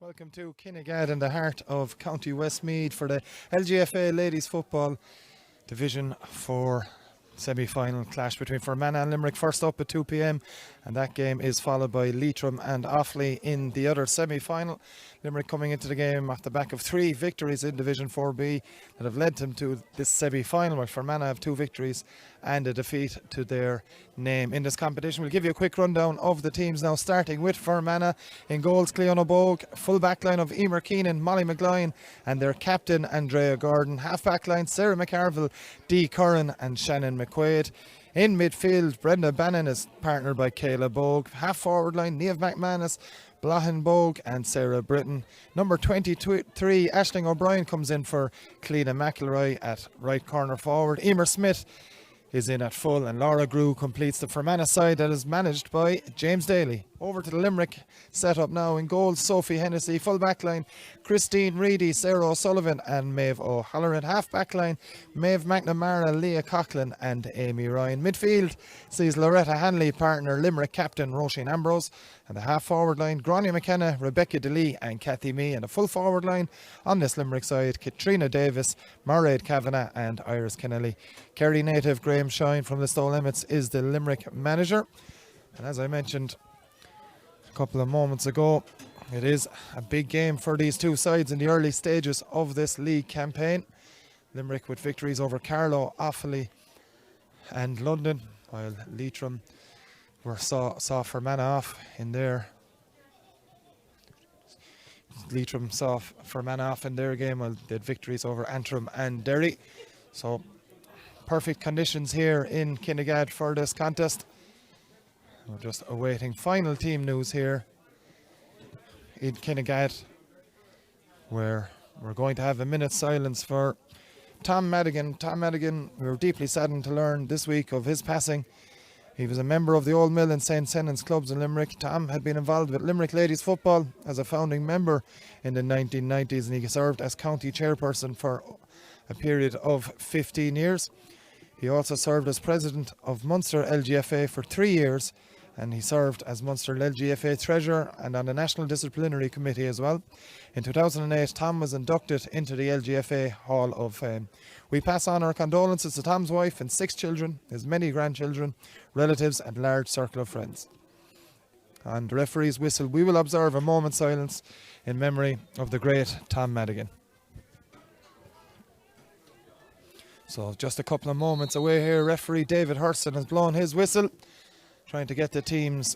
Welcome to Kinnegad in the heart of County Westmeath for the LGFA Ladies Football Division 4 semi-final clash between Fermanagh and Limerick. First up at 2 p.m. and that game is followed by Leitrim and Offaly in the other semi-final. Limerick coming into the game off the back of 3 victories in Division 4B that have led them to this semi-final, where Fermanagh have 2 victories and a defeat to their name in this competition. We'll give you a quick rundown of the teams now, starting with Fermanagh. In goals, Cleona Bogue. Full back line of Emer Keenan, Molly McGloin and their captain Andrea Gordon. Half back line, Sarah McCarville, Dee Curran and Shannon McQuaid. In midfield, Brenda Bannon is partnered by Kayla Bogue. Half forward line, Niamh McManus, Blahan Bogue and Sarah Britton. Number 23, Aisling O'Brien comes in for Cleena McElroy at right corner forward. Emer Smith is in at full, and Laura Grew completes the Fermanagh side that is managed by James Daly. Over to the Limerick setup now. In goals, Sophie Hennessy. Full back line, Christine Reedy, Sarah O'Sullivan and Maeve O'Halloran. Half back line, Maeve McNamara, Leah Coughlin and Amy Ryan. Midfield sees Loretta Hanley, partner Limerick captain Roisin Ambrose. And the half forward line, Grania McKenna, Rebecca DeLee and Kathy Mee. And the full forward line on this Limerick side, Katrina Davis, Mairead Kavanagh and Iris Kennelly. Kerry native Graham Shine from the Stow Emmets is the Limerick manager. And as I mentioned a couple of moments ago, it is a big game for these two sides in the early stages of this league campaign. Limerick with victories over Carlow, Offaly and London, while Leitrim saw Fermanagh off in their game, while they had victories over Antrim and Derry. So perfect conditions here in Kinnegad for this contest. We're just awaiting final team news here in Kinnegad, where we're going to have a minute's silence for Tom Madigan. Tom Madigan, we were deeply saddened to learn this week of his passing. He was a member of the Old Mill and St. Senan's clubs in Limerick. Tom had been involved with Limerick Ladies Football as a founding member in the 1990s, and he served as county chairperson for a period of 15 years. He also served as president of Munster LGFA for 3 years, and he served as Munster LGFA treasurer and on the National Disciplinary Committee as well. In 2008, Tom was inducted into the LGFA Hall of Fame. We pass on our condolences to Tom's wife and 6 children, his many grandchildren, relatives and large circle of friends. On the referee's whistle, we will observe a moment's silence in memory of the great Tom Madigan. So just a couple of moments away here, referee David Hurston has blown his whistle, trying to get the teams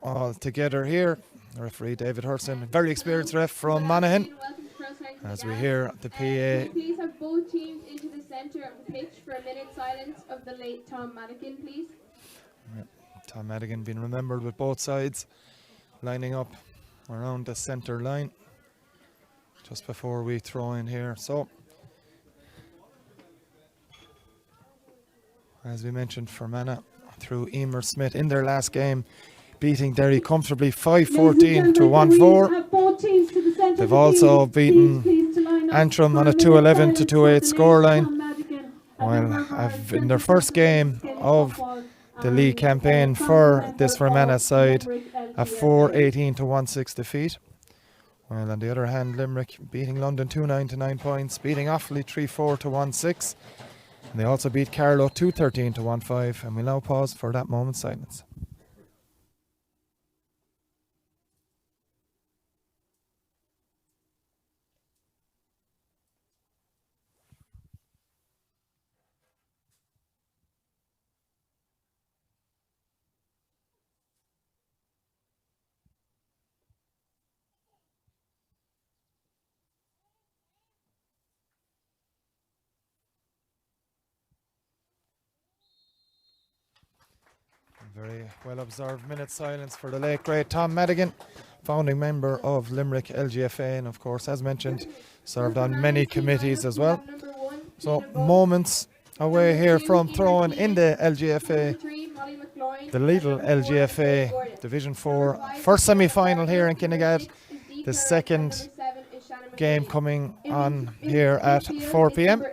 all together here. Referee David Hurston, very experienced ref from Monaghan. As we hear the PA. Please have both teams into the centre of the pitch for a minute silence of the late Tom Madigan, please. Tom Madigan being remembered with both sides lining up around the centre line just before we throw in here. So, as we mentioned, Fermanagh through Emer Smith in their last game, beating Derry comfortably 5-14 to 1-4. They've also beaten Antrim on a 2-11 to 2-8 scoreline, while in their first game of the league campaign for this Fermanagh side, a 4-18 to 1-6 defeat. While on the other hand, Limerick beating London 2-9 to 9 points, beating Offaly 3-4 to 1-6. And they also beat Carlow 2-13 to 1-5, and we'll now pause for that moment's silence. Very well observed minute silence for the late great Tom Madigan, founding member of Limerick LGFA, and of course, as mentioned, served on many committees as well. So moments away here from throwing in the LGFA, the Lidl LGFA Division 4 first semi-final here in Kinnegad. The second game coming on here at 4 p.m.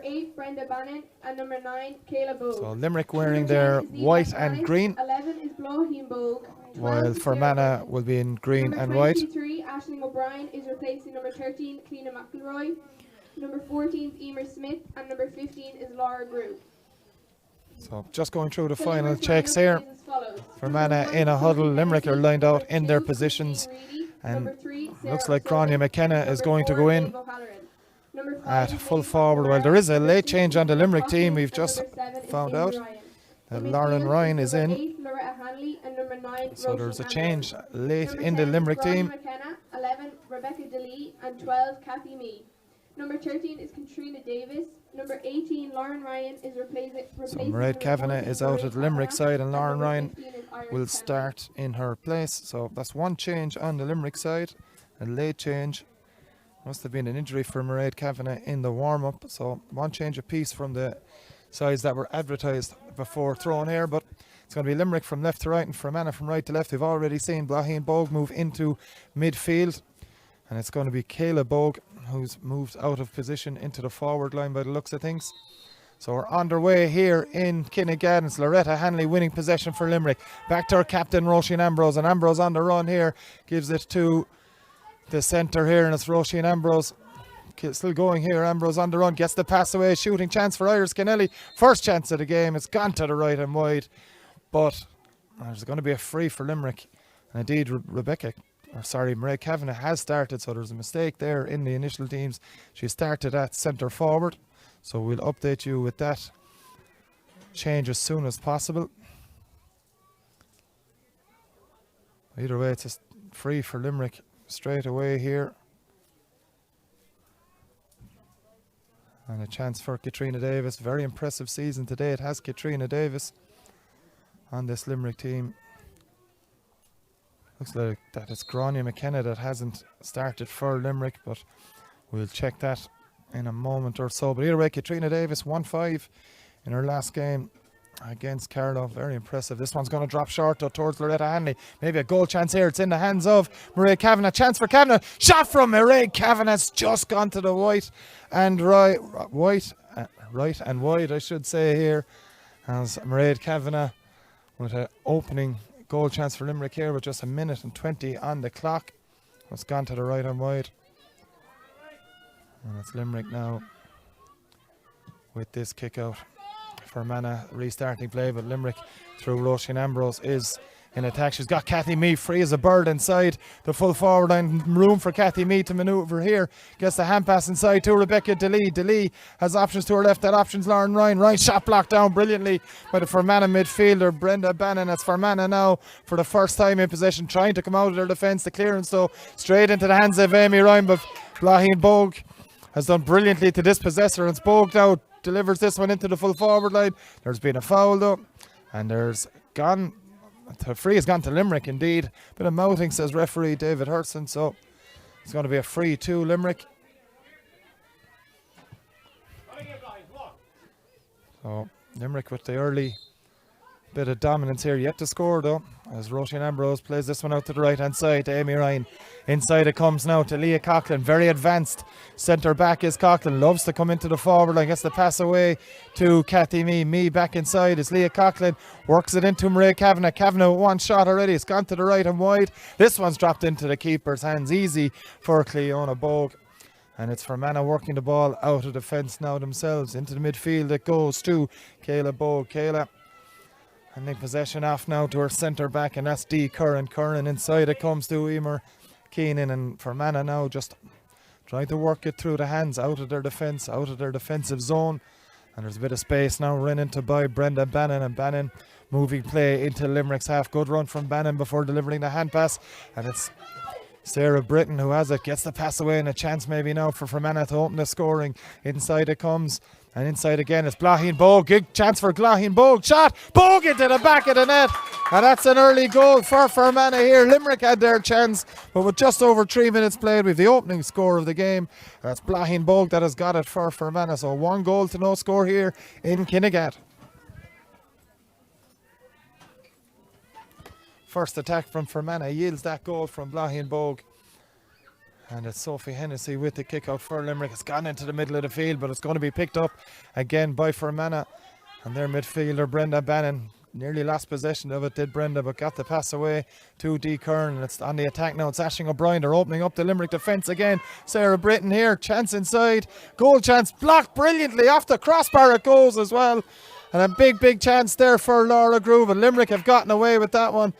And number 9, Kayla Bogue. So Limerick wearing their white and green. 11 is Blahan Bogue. while Fermanagh will be in green number and white. 23, Aisling O'Brien is replacing number 13, Cliona McElroy. Number 14 is Emer Smith, and number 15 is Laura Grew. So just going through the The final Limerick checks lineup here. is as follows. Fermanagh in a huddle. Limerick are lined out in their positions. And looks like Grania McKenna is going to go in at full forward. Well, there is a late change on the Limerick team. We've just found out that Lauren Ryan is in. So there's a change late in the Limerick team. 11, Rebecca DeLee, and 12, Kathy Mee. Number 13 is Katrina Davis. Number 18, Lauren Ryan is replacing. So Mairead Kavanagh is out at the Limerick side, and Lauren Ryan will start in her place. So that's one change on the Limerick side, a late change. Must have been an injury for Mairead Kavanagh in the warm-up. So one change apiece from the sides that were advertised before thrown here, but it's going to be Limerick from left to right and Fermanagh from right to left. We've already seen Blahin Bogue move into midfield, and it's going to be Kayla Bogue who's moved out of position into the forward line by the looks of things. So we're underway here in Kinnegad. It's Loretta Hanley winning possession for Limerick. Back to her captain Roisin Ambrose, and Ambrose on the run here gives it to the centre here, and it's Roisin Ambrose still going here. Ambrose on the run, gets the pass away, shooting chance for Iris Kennelly. First chance of the game. It's gone to the right and wide, but there's going to be a free for Limerick. And indeed Mairead Kavanagh has started, so there's a mistake there in the initial teams. She started at centre forward, so we'll update you with that change as soon as possible. Either way, it's a free for Limerick straight away here. And a chance for Katrina Davis. Very impressive season today. It has Katrina Davis on this Limerick team. Looks like that it's Grania McKenna that hasn't started for Limerick, but we'll check that in a moment or so. But either way, Katrina Davis 1-5 in her last game against Carlow. Very impressive. This one's going to drop short though towards Loretta Hanley. Maybe a goal chance here. It's in the hands of Mairead Kavanagh. Chance for Kavanagh. Shot from Mairead Kavanagh's just gone to the right and wide, I should say here, as Mairead Kavanagh with an opening goal chance for Limerick here with just 1:20 on the clock. It's gone to the right and wide. And it's Limerick now with this kick out. Fermanagh restarting play, but Limerick through Roisin Ambrose is in attack. She's got Kathy Mee free as a bird inside the full forward line. Room for Kathy Mee to manoeuvre here. Gets the hand pass inside to Rebecca DeLee. DeLee has options to her left. That option's Lauren Ryan. Ryan shot blocked down brilliantly by the Fermanagh midfielder Brenda Bannon. It's Fermanagh now for the first time in possession, trying to come out of their defence. The clearance though straight into the hands of Amy Ryan, but Blahin Bogue has done brilliantly to dispossess her, and Bogue now delivers this one into the full forward line. There's been a foul though, and the free has gone to Limerick indeed. Bit of mouthing, says referee David Hurson, so it's going to be a free to Limerick. So Limerick with the early bit of dominance here, yet to score though, as Roisin Ambrose plays this one out to the right hand side to Amy Ryan. Inside it comes now to Leah Coughlin, very advanced centre back is Coughlin, loves to come into the forward line, gets the pass away to Kathy Mee back inside is Leah Coughlin, works it into Mairead Kavanagh. Kavanagh with one shot already, it's gone to the right and wide. This one's dropped into the keeper's hands, easy for Cliona Bogue. And it's Fermanagh working the ball out of defence now themselves. Into the midfield it goes to Kayla Bogue. Kayla handing possession off now to her centre back, and that's Dee Curran. Curran inside it comes to Emer Keenan, and Fermanagh now just trying to work it through the hands out of their defence, out of their defensive zone. And there's a bit of space now run into by Brenda Bannon, and Bannon moving play into Limerick's half. Good run from Bannon before delivering the hand pass, and it's Sarah Britton who has it, gets the pass away, and a chance maybe now for Fermanagh to open the scoring. Inside it comes, and inside again it's Blahin Bogue. Big chance for Blahin Bogue. Shot! Bogue into the back of the net. And that's an early goal for Fermanagh here. Limerick had their chance, but with just over 3 minutes played, we've the opening score of the game. That's Blahin Bogue that has got it for Fermanagh. So 1 goal to no score here in Kinnegad. First attack from Fermanagh yields that goal from Blahin Bogue. And it's Sophie Hennessy with the kick out for Limerick. It's gone into the middle of the field, but it's going to be picked up again by Fermanagh. And their midfielder Brenda Bannon nearly lost possession of it, did Brenda, but got the pass away to D. Kern. And it's on the attack now. It's Aisling O'Brien. They're opening up the Limerick defence again. Sarah Britton here. Chance inside. Goal chance. Blocked brilliantly. Off the crossbar it goes as well. And a big chance there for Laura Groove. And Limerick have gotten away with that one.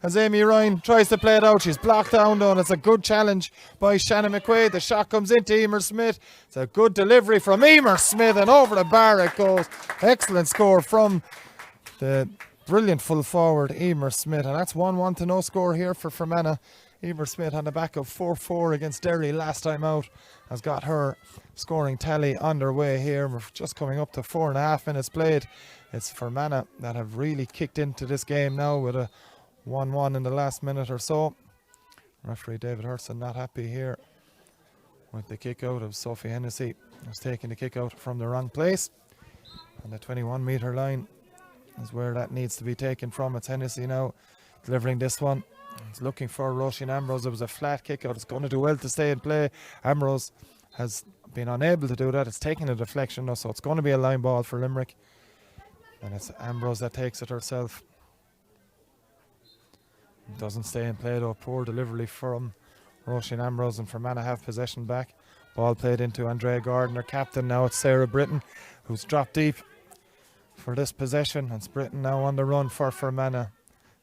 As Amy Ryan tries to play it out, she's blocked down though, and it's a good challenge by Shannon McQuaid. The shot comes into Emer Smith. It's a good delivery from Emer Smith, and over the bar it goes. Excellent score from the brilliant full forward Emer Smith, and that's 1-1 to no score here for Fermanagh. Emer Smith on the back of 4-4 against Derry last time out has got her scoring tally underway here. We're just coming up to 4.5 minutes played. It's Fermanagh that have really kicked into this game now with a 1-1 in the last minute or so. Referee David Hurson not happy here with the kick out of Sophie Hennessy, who's taking the kick out from the wrong place. And the 21 metre line is where that needs to be taken from. It's Hennessy now delivering this one. He's looking for Roisin Ambrose. It was a flat kick out. It's going to do well to stay in play. Ambrose has been unable to do that. It's taking a deflection though, so it's going to be a line ball for Limerick. And it's Ambrose that takes it herself. Doesn't stay in play though. Poor delivery from Roisin Ambrose, and Fermanagh have possession back. Ball played into Andrea Gordon, their captain. Now it's Sarah Britton who's dropped deep for this possession. It's Britton now on the run for Fermanagh.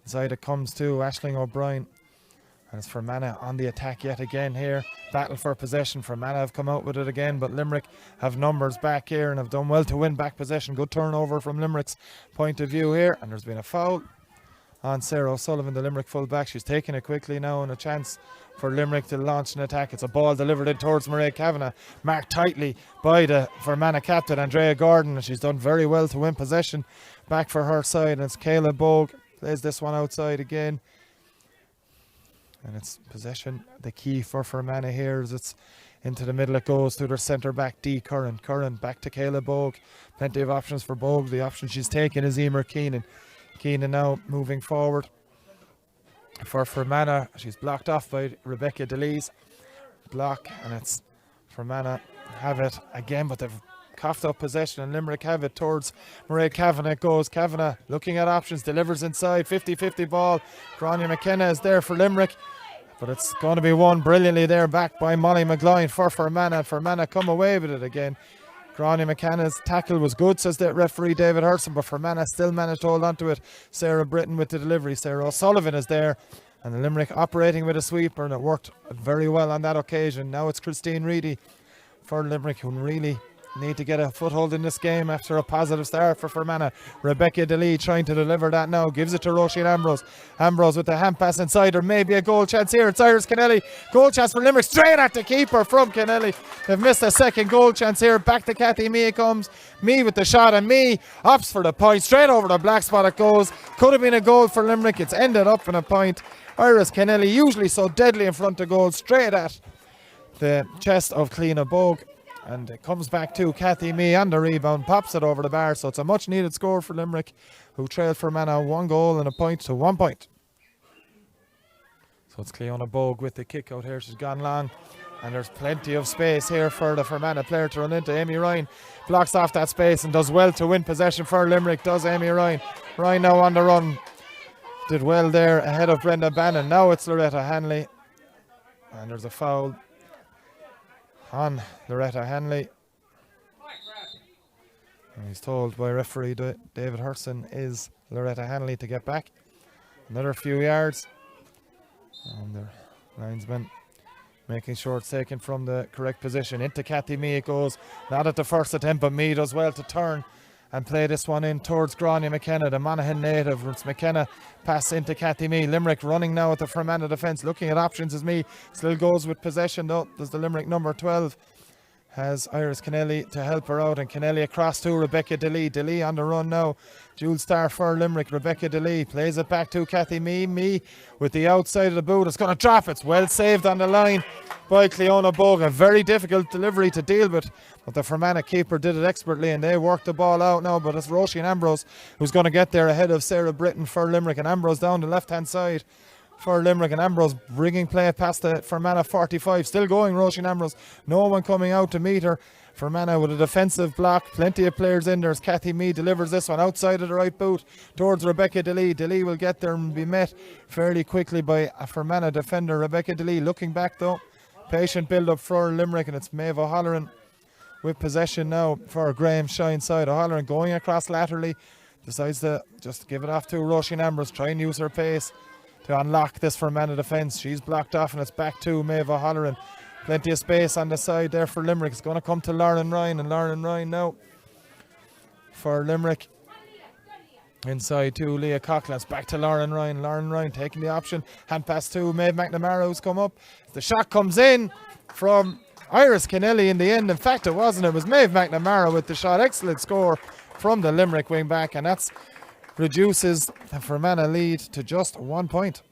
Inside it comes to Aisling O'Brien, and it's Fermanagh on the attack yet again here. Battle for possession. Fermanagh have come out with it again, but Limerick have numbers back here and have done well to win back possession. Good turnover from Limerick's point of view here, and there's been a foul on Sarah O'Sullivan, the Limerick full-back. She's taking it quickly now, and a chance for Limerick to launch an attack. It's a ball delivered in towards Mairead Kavanagh, marked tightly by the Fermanagh captain Andrea Gordon, and she's done very well to win possession back for her side. And it's Kayla Bogue plays this one outside again, and it's possession the key for Fermanagh here as it's into the middle. It goes to their centre back D. Curran. Curran back to Kayla Bogue. Plenty of options for Bogue. The option she's taken is Emer Keenan. Keenan now moving forward for Fermanagh. She's blocked off by Rebecca DeLees. Block, and it's Fermanagh have it again, but they've coughed up possession, and Limerick have it towards Mairead Kavanagh. It goes. Kavanagh looking at options, delivers inside. 50-50 ball. Grania McKenna is there for Limerick, but it's going to be won brilliantly there back by Molly McGloin for Fermanagh. Fermanagh come away with it again. Grania McKenna's tackle was good, says the referee David Hurson, but Fermanagh still managed to hold on to it. Sarah Britton with the delivery. Sarah O'Sullivan is there, and the Limerick operating with a sweeper, and it worked very well on that occasion. Now it's Christine Reedy for Limerick, who really need to get a foothold in this game after a positive start for Fermanagh. Rebecca DeLee trying to deliver that now, gives it to Roisin Ambrose. Ambrose with the hand pass inside. There may be a goal chance here. It's Iris Kennelly. Goal chance for Limerick, straight at the keeper from Kennelly. They've missed a second goal chance here. Back to Kathy Mee it comes. Mee with the shot, and Mee opts for the point. Straight over the black spot it goes. Could have been a goal for Limerick. It's ended up in a point. Iris Kennelly, usually so deadly in front of goal, straight at the chest of Cliona Bogue. And it comes back to Kathy Mee on the rebound, pops it over the bar. So it's a much needed score for Limerick, who trailed Fermanagh 1 goal and a point to 1 point. So it's Cliona Bogue with the kick out here. She's gone long, and there's plenty of space here for the Fermanagh player to run into. Amy Ryan blocks off that space and does well to win possession for Limerick, does Amy Ryan. Ryan now on the run. Did well there ahead of Brenda Bannon. Now it's Loretta Hanley, and there's a foul on Loretta Hanley, and he's told by referee David Hurson is Loretta Hanley to get back another few yards, and the linesman making sure it's taken from the correct position. Into Kathy Mee it goes, not at the first attempt, but Mee does well to turn and play this one in towards Grania McKenna, the Monaghan native. It's McKenna pass into Kathy Mee. Limerick running now at the Fermanagh defence, looking at options as Mee still goes with possession though. There's the Limerick number 12 has Iris Kennelly to help her out, and Kennelly across to Rebecca DeLee. DeLee on the run now. Jewel star for Limerick, Rebecca DeLee plays it back to Kathy Mee. Mee with the outside of the boot. It's going to drop. It's well saved on the line by Cliona Bogue. A very difficult delivery to deal with, but the Fermanagh keeper did it expertly, and they worked the ball out now. But it's Roisin Ambrose who's going to get there ahead of Sarah Britton for Limerick, and Ambrose down the left hand side for Limerick, and Ambrose bringing play past the Fermanagh 45. Still going, Roisin Ambrose. No one coming out to meet her. Fermanagh with a defensive block. Plenty of players in there as Cathy Mead delivers this one outside of the right boot towards Rebecca DeLee. DeLee will get there and be met fairly quickly by a Fermanagh defender. Rebecca DeLee looking back though. Patient build up for Limerick, and it's Maeve O'Halloran with possession now for Graham Shine side. O'Halloran going across laterally. Decides to just give it off to Roisin Ambrose. Try and use her pace to unlock this Fermanagh defence. She's blocked off and it's back to Maeve O'Halloran. Plenty of space on the side there for Limerick. It's going to come to Lauren Ryan, and Lauren Ryan now for Limerick. Inside to Leah Coughlin. It's back to Lauren Ryan. Lauren Ryan taking the option. Hand pass to Maeve McNamara, who's come up. The shot comes in from Iris Kennelly in the end. In fact, it wasn't. It was Maeve McNamara with the shot. Excellent score from the Limerick wing back, and that's reduces the Fermanagh lead to just 1 point.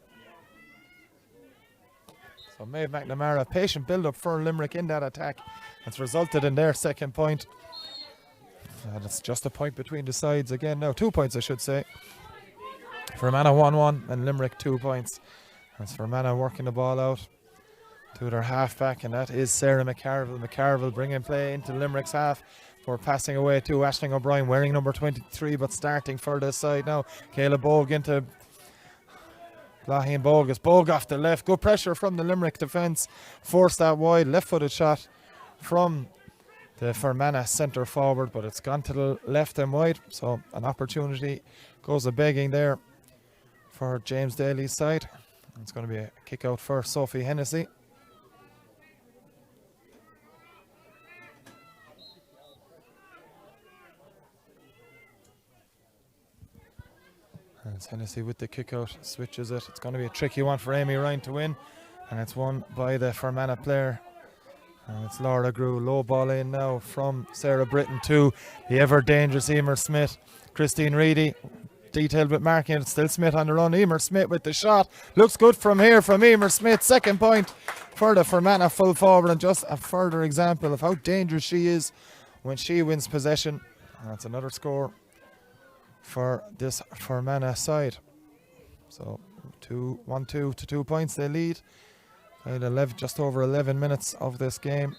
So Maeve McNamara, patient build-up for Limerick in that attack. It's resulted in their second point. And it's just a point between the sides again. No, 2 points I should say. Fermanagh 1-1 and Limerick 2 points. That's Fermanagh working the ball out to their half-back, and that is Sarah McCarville. McCarville bringing play into Limerick's half. For passing away to Aisling O'Brien, wearing number 23, but starting for this side now. Kayla Bogue into Laheen Bogus. Bogue off the left. Good pressure from the Limerick defence. Forced that wide. Left-footed shot from the Fermanagh centre forward, but it's gone to the left and wide. So an opportunity goes a begging there for James Daly's side. It's going to be a kick out for Sophie Hennessy. And it's Hennessy with the kick out, switches it. It's going to be a tricky one for Amy Ryan to win, and it's won by the Fermanagh player. And it's Laura Grew. Low ball in now from Sarah Britton to the ever dangerous Emer Smith. Christine Reedy detailed with marking. It's still Smith on the run. Emer Smith with the shot. Looks good from here from Emer Smith. Second point for the Fermanagh full forward, and just a further example of how dangerous she is when she wins possession. And that's another score for this Fermanagh side. So 1-2 to 2 points they lead. Just over 11 minutes of this game.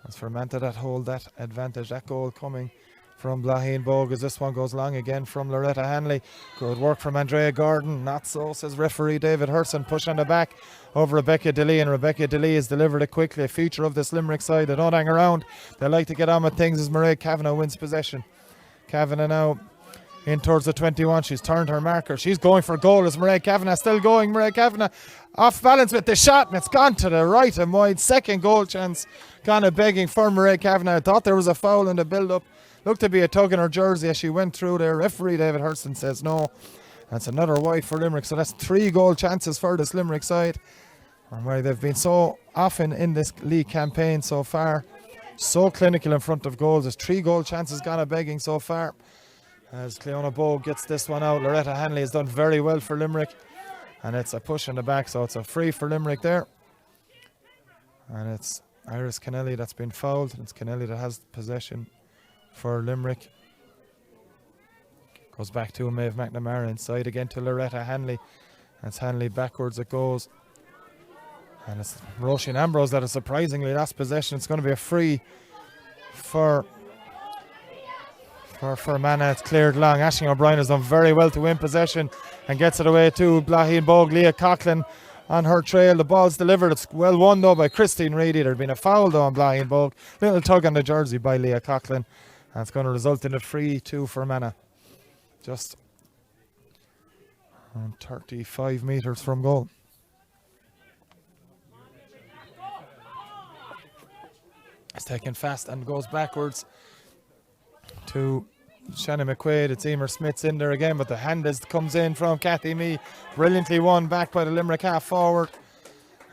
As Fermanagh that hold that advantage. That goal coming from Laheen Bogue as this one goes long again from Loretta Hanley. Good work from Andrea Gordon. Not so, says referee David Hurson. Push on the back over Rebecca DeLee, and Rebecca DeLee has delivered it quickly. A feature of this Limerick side. They don't hang around. They like to get on with things as Mairead Kavanagh wins possession. Kavanagh now in towards the 21. She's turned her marker. She's going for goal as Mairead Kavanagh still going. Mairead Kavanagh off balance with the shot, and it's gone to the right and wide. Second goal chance kind of begging for Mairead Kavanagh. I thought there was a foul in the build-up. Looked to be a tug in her jersey as she went through there. Referee David Hurston says no. That's another wide for Limerick. So that's 3 goal chances for this Limerick side. And where they've been so often in this league campaign so far, so clinical in front of goals. There's 3 goal chances gone a begging so far. As Cleona Bogue gets this one out. Loretta Hanley has done very well for Limerick. And it's a push in the back, so it's a free for Limerick there. And it's Iris Kennelly that's been fouled. It's Kennelly that has possession for Limerick. Goes back to Maeve McNamara inside again to Loretta Hanley. And it's Hanley backwards it goes. And it's Roisin Ambrose that has surprisingly lost possession. It's going to be a free for Fermanagh. It's cleared long. Aisling O'Brien has done very well to win possession and gets it away to Laheen Bogue. Leah Coughlin on her trail. The ball's delivered. It's well won though by Christine Reedy. There'd been a foul though on Laheen Bogue. Little tug on the jersey by Leah Coughlin. And it's going to result in a free to Fermanagh. Just 35 metres from goal. It's taken fast and goes backwards to Shannon McQuaid. It's Emer Smith's in there again, but the hand comes in from Cathy Mee. Brilliantly won back by the Limerick half forward.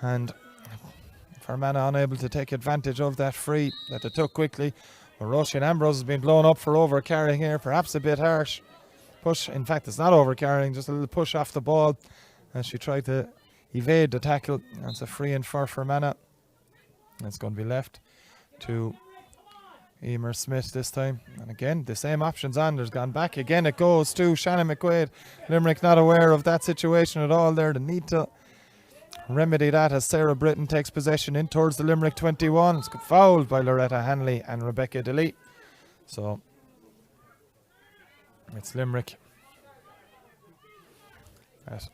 And Fermanagh unable to take advantage of that free that they took quickly. But Roisin Ambrose has been blown up for overcarrying here, perhaps a bit harsh. Push, in fact it's not overcarrying, just a little push off the ball as she tried to evade the tackle. That's a free in for Fermanagh. It's going to be left to Emer Smith this time. And again, the same options on. There's gone back. Again, it goes to Shannon McQuaid. Limerick not aware of that situation at all there. They need to remedy that as Sarah Britton takes possession in towards the Limerick 21. It's fouled by Loretta Hanley and Rebecca DeLee. So it's Limerick at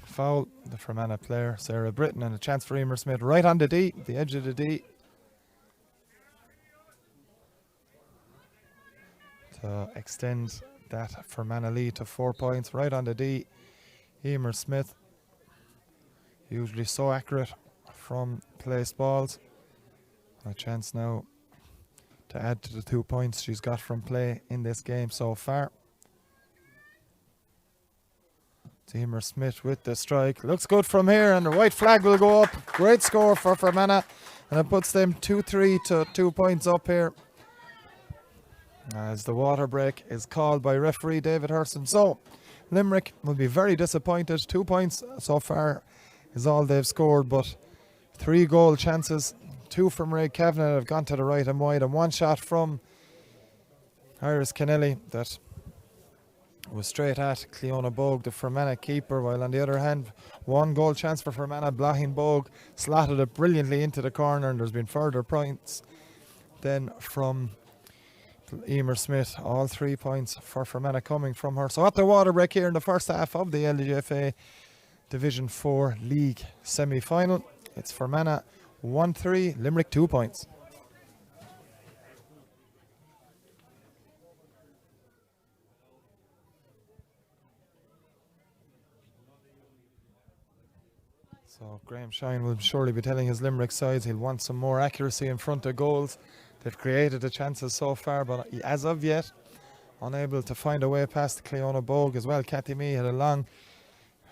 foul. The Fermanagh player, Sarah Britton, and a chance for Emer Smith right on the D, the edge of the D. To extend that Fermanagh lead to 4 points right on the D. Emer Smith, usually so accurate from placed balls. A chance now to add to the 2 points she's got from play in this game so far. Emer Smith with the strike. Looks good from here, and the white flag will go up. Great score for Fermanagh, and it puts them 2-3 to 2 points up here, as the water break is called by referee David Hurson. So Limerick will be very disappointed. 2 points so far is all they've scored, but 3 goal chances. 2 from Ray Kavanagh have gone to the right and wide, and 1 shot from Iris Kennelly that was straight at Cleona Bogue, the Fermanagh keeper, while on the other hand, 1 goal chance for Fermanagh. Blahin Bogue slotted it brilliantly into the corner, and there's been further points then from Emer Smith. All 3 points for Fermanagh coming from her. So at the water break here in the first half of the LGFA Division 4 League semi-final, it's Fermanagh 1-3, Limerick 2 points. So Graham Shine will surely be telling his Limerick sides he'll want some more accuracy in front of goals. They've created the chances so far, but as of yet, unable to find a way past Cleona Bogue as well. Cathy Mee had a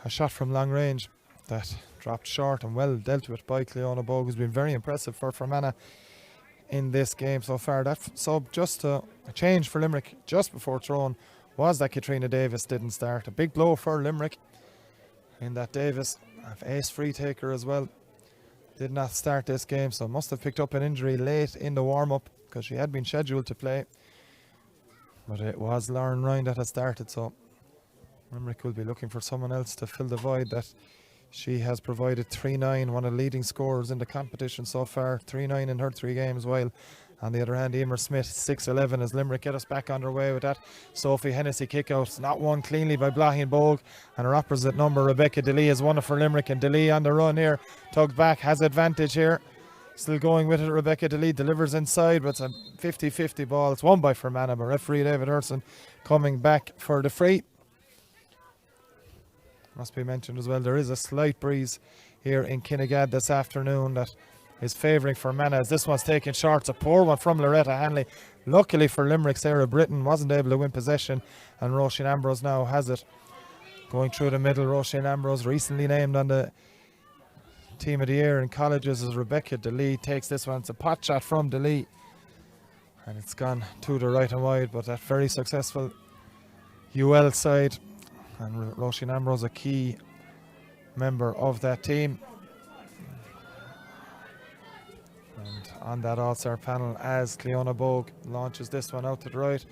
shot from long range that dropped short, and well dealt with by Cleona Bogue, who's been very impressive for Fermanagh in this game so far. So just a change for Limerick just before throw-in was that Katrina Davis didn't start. A big blow for Limerick in that Davis, ace free taker as well, did not start this game, so must have picked up an injury late in the warm-up because she had been scheduled to play. But it was Lauren Ryan that had started, so Limerick will be looking for someone else to fill the void that she has provided. 3-9, one of the leading scorers in the competition so far. 3-9 in her 3 games, while on the other hand, Emer Smith 6-11 as Limerick get us back underway with that Sophie Hennessy kick-out. Not won cleanly by Blahin Bogue, and her opposite number, Rebecca DeLee, has won it for Limerick, and DeLee on the run here. Tugged back, has advantage here. Still going with it, Rebecca DeLee delivers inside, but it's a 50-50 ball. It's won by Fermanagh, but referee David Hurson coming back for the free. Must be mentioned as well, there is a slight breeze here in Kinnegad this afternoon that is favouring Fermanagh, as this one's taken short. It's a poor one from Loretta Hanley. Luckily for Limerick, Sarah Britton wasn't able to win possession, and Roisin Ambrose now has it. Going through the middle, Roisin Ambrose, recently named on the Team of the Year in colleges, as Rebecca DeLee takes this one. It's a pot shot from DeLee, and it's gone to the right and wide, but that very successful UL side, and Roisin Ambrose a key member of that team. And on that All-Star panel, as Cleona Bogue launches this one out to the right,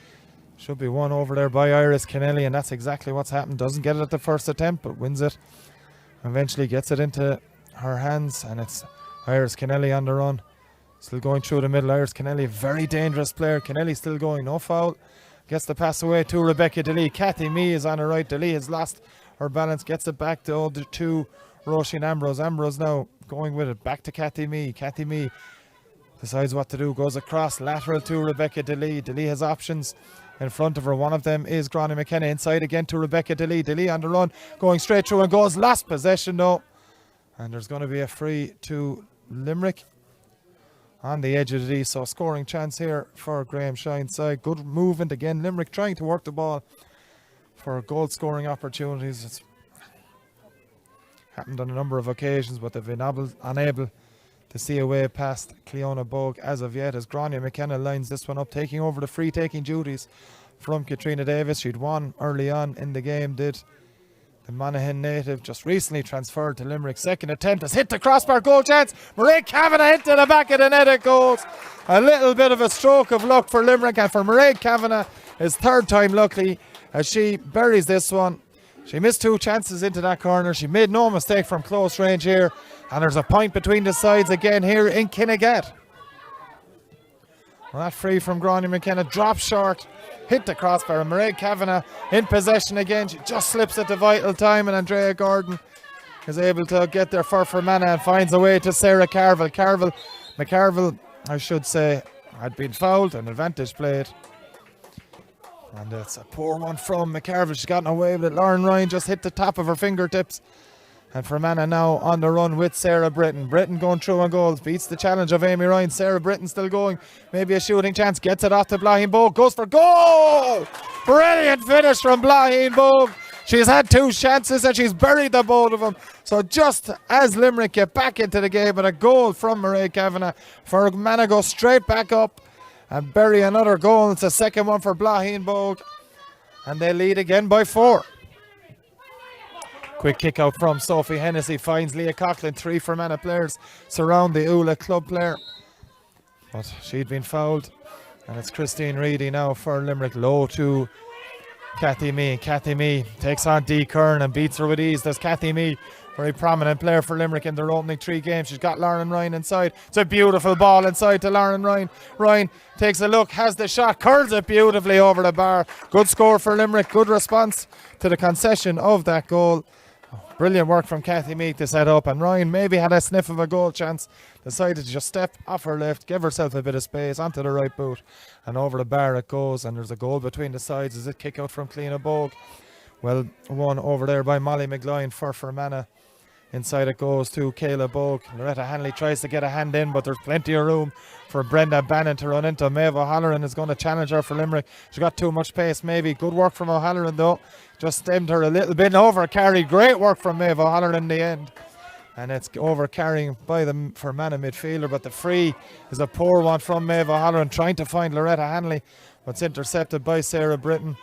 should be won over there by Iris Kennelly, and that's exactly what's happened. Doesn't get it at the first attempt, but wins it. Eventually gets it into her hands, and it's Iris Kennelly on the run. Still going through the middle, Iris Kennelly, very dangerous player. Kennelly still going, no foul. Gets the pass away to Rebecca DeLee. Cathy Mee is on her right. DeLee has lost her balance, gets it back to Roisin Ambrose. Ambrose now going with it, back to Cathy Mee. Cathy Mee decides what to do, goes across, lateral to Rebecca DeLee. DeLee has options in front of her. One of them is Gráinne McKenna, inside again to Rebecca DeLee. DeLee on the run, going straight through and goes. Lost possession though. And there's going to be a free to Limerick on the edge of the D. So scoring chance here for Graham Shine's side. Good movement again. Limerick trying to work the ball for goal scoring opportunities. It's happened on a number of occasions, but they've been unable to see a way past Cleona Bogue as of yet, as Gráinne McKenna lines this one up, taking over the free taking duties from Katrina Davis. She'd won early on in the game, did the Monaghan native, just recently transferred to Limerick. Second attempt has hit the crossbar, goal chance. Mairead Kavanagh hit to the back of the net, it goes. A little bit of a stroke of luck for Limerick, and for Mairead Kavanagh, his third time lucky as she buries this one. She missed 2 chances into that corner. She made no mistake from close range here, and there's a point between the sides again here in Kinnegad. Well, that free from Gráinne McKenna, dropped short, hit the crossbar, and Mairead Kavanagh in possession again. She just slips at the vital time, and Andrea Gordon is able to get there for Fermanagh and finds a way to Sarah McCarville, I should say, had been fouled, an advantage played. And it's a poor one from McCarville. She's gotten away with it. Lauren Ryan just hit the top of her fingertips. And Fermanagh now on the run with Sarah Britton. Britton going through on goals. Beats the challenge of Amy Ryan. Sarah Britton still going. Maybe a shooting chance. Gets it off to Blahin Bogue. Goes for goal! Brilliant finish from Blahin Bogue. She's had 2 chances and she's buried the both of them. So just as Limerick get back into the game, and a goal from Mairead Kavanagh, Fermanagh go straight back up and bury another goal. It's a second one for Blahin Bogue. And they lead again by 4. Quick kick out from Sophie Hennessy finds Leah Coughlin. 3 Fermanagh players surround the Ula club player, but she'd been fouled, and it's Christine Reedy now for Limerick. Low to Cathy Mee. Cathy Mee takes on Dee Kern and beats her with ease. There's Cathy Mee, very prominent player for Limerick in their opening 3 games. She's got Lauren Ryan inside. It's a beautiful ball inside to Lauren Ryan. Ryan takes a look, has the shot, curls it beautifully over the bar. Good score for Limerick. Good response to the concession of that goal. Brilliant work from Cathy Meek to set up, and Ryan maybe had a sniff of a goal chance. Decided to just step off her left, give herself a bit of space onto the right boot, and over the bar it goes, and there's a goal between the sides as it kick out from Cliona Bogue. Well, one over there by Molly McGloin for Fermanagh. Inside it goes to Kayla Bogue. Loretta Hanley tries to get a hand in, but there's plenty of room for Brenda Bannon to run into. Maeve O'Halloran is going to challenge her for Limerick. She got too much pace maybe. Good work from O'Halloran though. Just stemmed her a little bit, over carried. Great work from Maeve O'Halloran in the end. And it's over carrying by the Fermanagh midfielder, but the free is a poor one from Maeve O'Halloran, trying to find Loretta Hanley, but it's intercepted by Sarah Britton.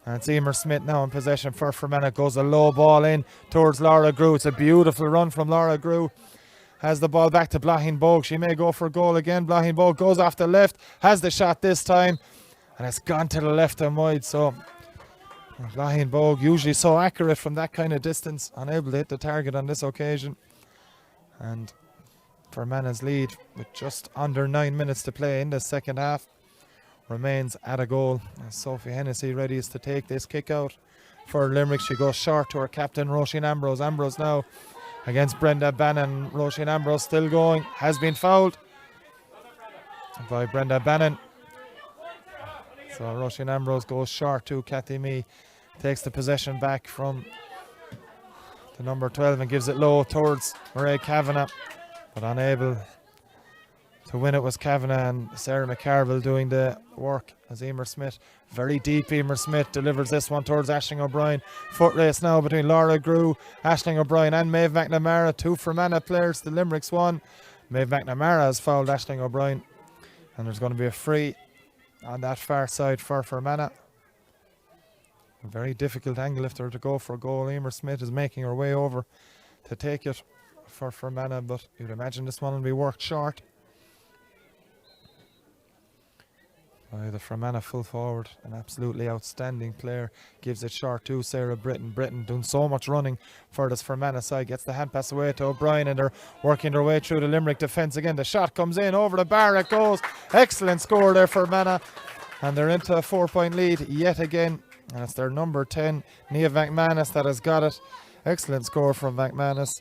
And it's Emer Smith now in possession for Fermanagh. Goes a low ball in towards Laura Grew. It's a beautiful run from Laura Grew. Has the ball back to Blahin Bogue. She may go for a goal again. Blahin Bogue goes off the left. Has the shot this time. And it's gone to the left and wide. So Blahin Bogue, usually so accurate from that kind of distance, unable to hit the target on this occasion. And Fermanagh's lead with just under 9 minutes to play in the second half remains at a goal. As Sophie Hennessy ready is to take this kick out for Limerick. She goes short to her captain Roisin Ambrose. Ambrose now against Brenda Bannon. Roisin Ambrose still going, has been fouled by Brenda Bannon. So Roisin Ambrose goes short to Cathy Mee, takes the possession back from the number 12 and gives it low towards Mairead Kavanagh, but unable to win it was Kavanagh, and Sarah McCarville doing the work as Emer Smith. Very deep Emer Smith delivers this one towards Aisling O'Brien. Foot race now between Laura Grew, Aisling O'Brien and Maeve McNamara. 2 Fermanagh players, the Limerick's 1. Maeve McNamara has fouled Aisling O'Brien, and there's going to be a free on that far side for Fermanagh. A very difficult angle if they're to go for a goal. Emer Smith is making her way over to take it for Fermanagh, but you'd imagine this one will be worked short by the Fermanagh full forward. An absolutely outstanding player. Gives it short to Sarah Britton. Britton doing so much running for this Fermanagh side. Gets the hand pass away to O'Brien, and they're working their way through the Limerick defence again. The shot comes in over the bar, it goes. Excellent score there for Fermanagh, and they're into a 4-point lead yet again, and it's their number 10 Nia McManus that has got it. Excellent score from McManus.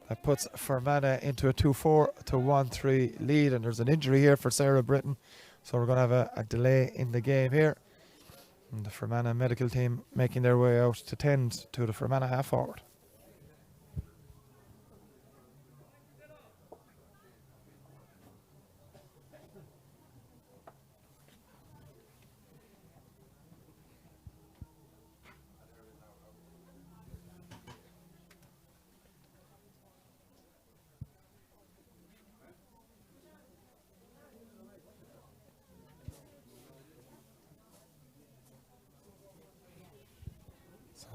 That puts Fermanagh into a 2-4 to 1-3 lead, and there's an injury here for Sarah Britton. So we're going to have a delay in the game here. And the Fermanagh medical team making their way out to tend to the Fermanagh half forward.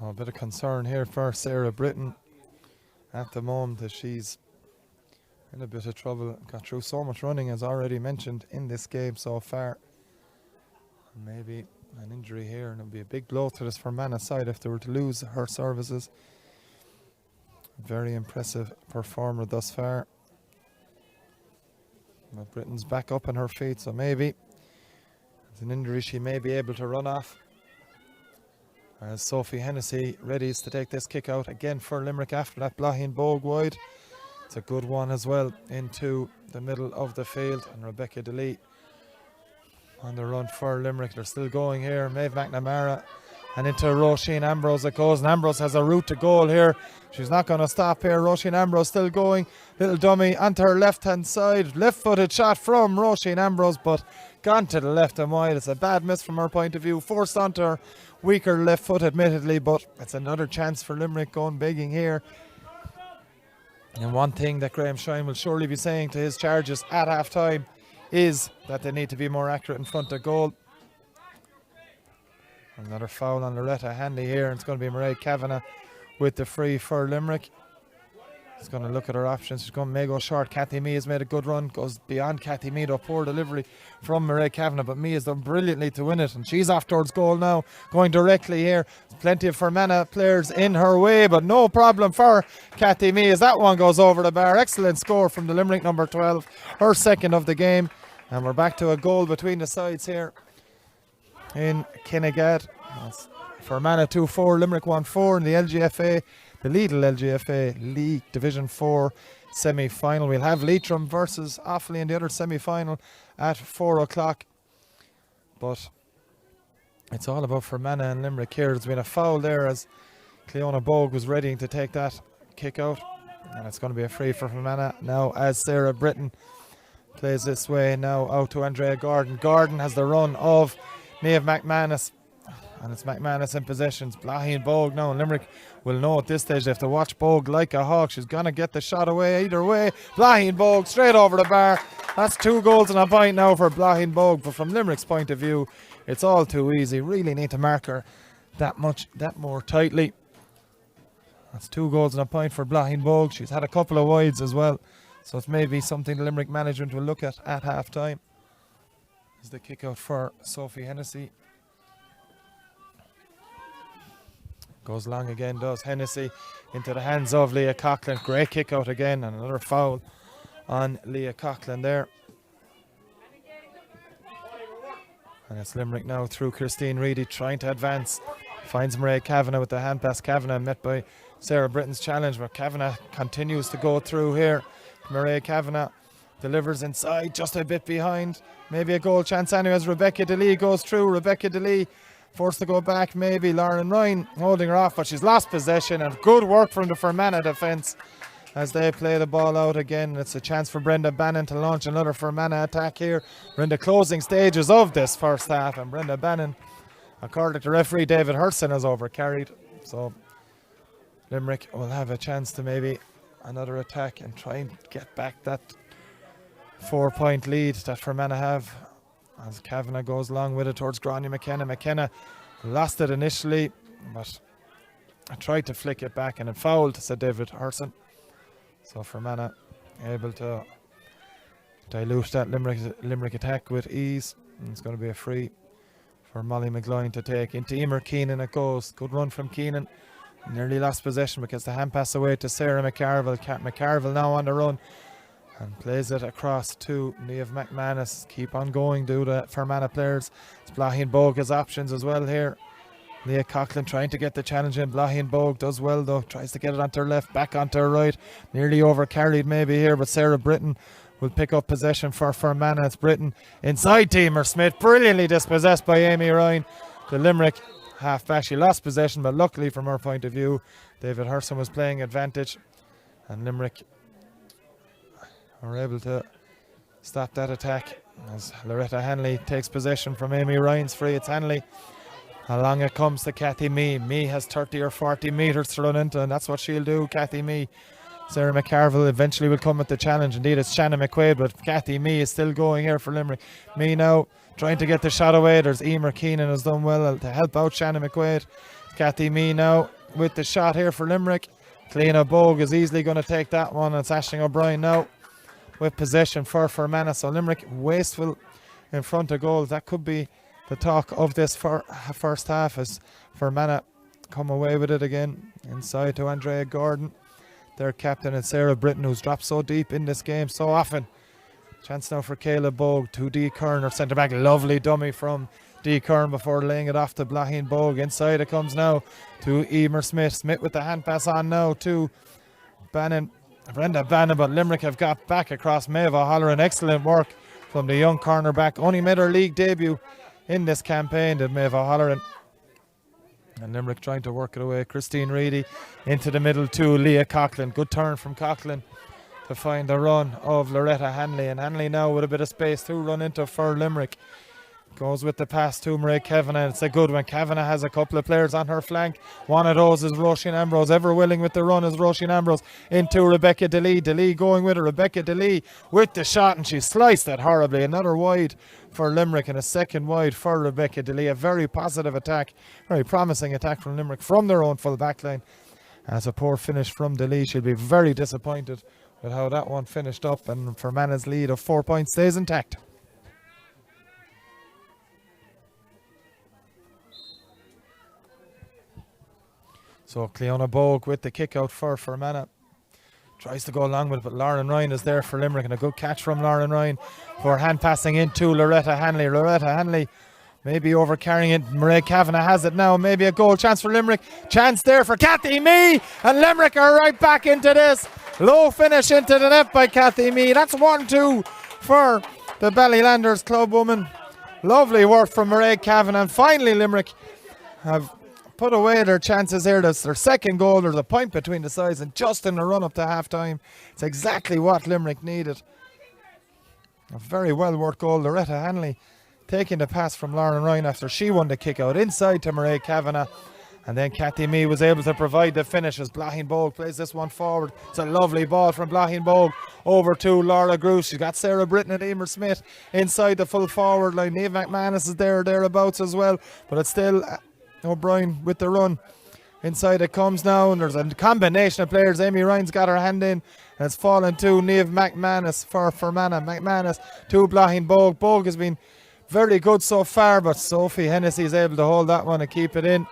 A bit of concern here for Sarah Britton at the moment, as she's in a bit of trouble. Got through so much running, as already mentioned, in this game so far. Maybe an injury here, and it'll be a big blow to this Fermanagh side if they were to lose her services. Very impressive performer thus far. But Britton's back up on her feet, so maybe it's an injury she may be able to run off. As Sophie Hennessy readies to take this kick out again for Limerick after that Blahin Bogue wide. It's a good one as well into the middle of the field, and Rebecca DeLee on the run for Limerick. They're still going here. Maeve McNamara, and into Roisin Ambrose it goes, and Ambrose has a route to goal here. She's not going to stop here. Roisin Ambrose still going. Little dummy onto her left hand side. Left footed shot from Roisin Ambrose, but gone to the left and wide. It's a bad miss from her point of view. Forced onto her weaker left foot admittedly, but it's another chance for Limerick going begging here. And one thing that Graham Shine will surely be saying to his charges at half time is that they need to be more accurate in front of goal. Another foul on Loretta Hanley here, and it's going to be Mairead Kavanagh with the free for Limerick. He's going to look at her options. She's going to may go short. Kathy Mee has made a good run, goes beyond Kathy Mee, though poor delivery from Mairead Kavanagh, but Mee has done brilliantly to win it, and she's off towards goal now, going directly here. Plenty of Fermanagh players in her way, but no problem for Kathy Mee as that one goes over the bar. Excellent score from the Limerick number 12, her second of the game, and we're back to a goal between the sides here in Kinnegad. Fermanagh 2-4, Limerick 1-4 in the LGFA, the Lidl LGFA League Division 4 semi-final. We'll have Leitrim versus Offaly in the other semi-final at 4 o'clock. But it's all about Fermanagh and Limerick here. There's been a foul there as Cleona Bogue was ready to take that kick out. And it's going to be a free for Fermanagh now as Sarah Britton plays this way now out to Andrea Gordon. Gordon has the run of Niamh McManus, and it's McManus in possessions. Blahin Bogue now, and Limerick will know at this stage they have to watch Bogue like a hawk. She's going to get the shot away either way. Blahin Bogue straight over the bar. That's 2 goals and a point now for Blahin Bogue, but from Limerick's point of view it's all too easy. Really need to mark her that more tightly. That's 2 goals and a point for Blahin Bogue. She's had a couple of wides as well, so it's maybe something the Limerick management will look at half time. Is the kick out for Sophie Hennessy. Goes long again, does Hennessy, into the hands of Leah Coughlin. Great kick out again, and another foul on Leah Coughlin there. And it's Limerick now through Christine Reedy trying to advance. Finds Mairead Kavanagh with the hand pass. Kavanagh met by Sarah Britton's challenge, but Kavanagh continues to go through here. Mairead Kavanagh delivers inside, just a bit behind. Maybe a goal chance anyway as Rebecca DeLee goes through. Rebecca DeLee forced to go back, maybe. Lauren Ryan holding her off, but she's lost possession, and good work from the Fermanagh defence as they play the ball out again. It's a chance for Brenda Bannon to launch another Fermanagh attack here. We're in the closing stages of this first half, and Brenda Bannon, according to referee David Hurson, has overcarried. So Limerick will have a chance to maybe another attack and try and get back that 4-point lead that Fermanagh have, as Kavanagh goes along with it towards Grania McKenna. McKenna lost it initially, but I tried to flick it back and it fouled, said David Hurson. So Fermanagh able to dilute that Limerick attack with ease. And it's going to be a free for Molly McGloin to take. Into Emer Keenan it goes. Good run from Keenan. Nearly lost possession because the hand pass away to Sarah McCarville. McCarville now on the run and plays it across to Niamh McManus. Keep on going, do the Fermanagh players. It's Blahin Bogue has options as well here. Leah Coughlin trying to get the challenge in. Blahin Bogue does well though, tries to get it onto her left, back onto her right. Nearly overcarried maybe here, but Sarah Britton will pick up possession for Fermanagh. It's Britton inside Teamer Smith, brilliantly dispossessed by Amy Ryan. The Limerick half back, she lost possession, but luckily from her point of view David Hurson was playing advantage, and Limerick are able to stop that attack as Loretta Hanley takes possession from Amy Ryan's free. It's Hanley. Along it comes to Kathy Mee. Mee has 30 or 40 metres to run into, and that's what she'll do, Kathy Mee. Sarah McCarville eventually will come with the challenge. Indeed, it's Shannon McQuaid, but Kathy Mee is still going here for Limerick. Mee now trying to get the shot away. There's Emer Keenan has done well to help out Shannon McQuaid. Kathy Mee now with the shot here for Limerick. Cleona Bogue is easily going to take that one. It's Aisling O'Brien now with possession for Fermanagh. So Limerick wasteful in front of goal. That could be the talk of this first half as Fermanagh come away with it again. Inside to Andrea Gordon, their captain, and Sarah Britton, who's dropped so deep in this game so often. Chance now for Kayla Bogue to Dee Kern, her centre back. Lovely dummy from Dee Kern before laying it off to Blahin Bogue. Inside it comes now to Emer Smith. Smith with the hand pass on now to Brenda Bannon, but Limerick have got back across Maeve O'Halloran. Excellent work from the young cornerback. Only made her league debut in this campaign, did Maeve O'Halloran. And Limerick trying to work it away. Christine Reedy into the middle to Leah Coughlin. Good turn from Coughlin to find the run of Loretta Hanley. And Hanley now with a bit of space to run into for Limerick. Goes with the pass to Mairead Kavanagh. It's a good one. Kavanagh has a couple of players on her flank. One of those is Roisin Ambrose. Ever willing with the run is Roisin Ambrose into Rebecca DeLee. DeLee going with her. Rebecca DeLee with the shot, and she sliced it horribly. Another wide for Limerick and a second wide for Rebecca DeLee. A very positive attack, very promising attack from Limerick from their own full back line. As a poor finish from DeLee, she'll be very disappointed with how that one finished up, and Fermanagh's lead of 4 points stays intact. So Cleona Bogue with the kick out for Fermanagh. Tries to go along with it, but Lauren Ryan is there for Limerick, and a good catch from Lauren Ryan for hand passing into Loretta Hanley. Loretta Hanley maybe over carrying it. Mairead Kavanagh has it now. Maybe a goal chance for Limerick. Chance there for Kathy Mee, and Limerick are right back into this. Low finish into the net by Kathy Mee. That's 1-2 for the Ballylanders club woman. Lovely work from Mairead Kavanagh, and finally Limerick have put away their chances here. That's their second goal. There's a point between the sides, and just in the run up to half time, it's exactly what Limerick needed. A very well worked goal. Loretta Hanley taking the pass from Lauren Ryan after she won the kick out inside to Mairead Kavanagh, and then Kathy Mee was able to provide the finish as Blahin Bogue plays this one forward. It's a lovely ball from Blahin Bogue over to Laura Gruce. She's got Sarah Britton and Emer Smith inside the full forward line. Niamh McManus is thereabouts as well, but it's still O'Brien with the run. Inside it comes now, and there's a combination of players. Amy Ryan's got her hand in, and it's fallen to Niamh McManus for Fermanagh. McManus to Blahin Bogue. Bogue has been very good so far, but Sophie Hennessy is able to hold that one and keep it in.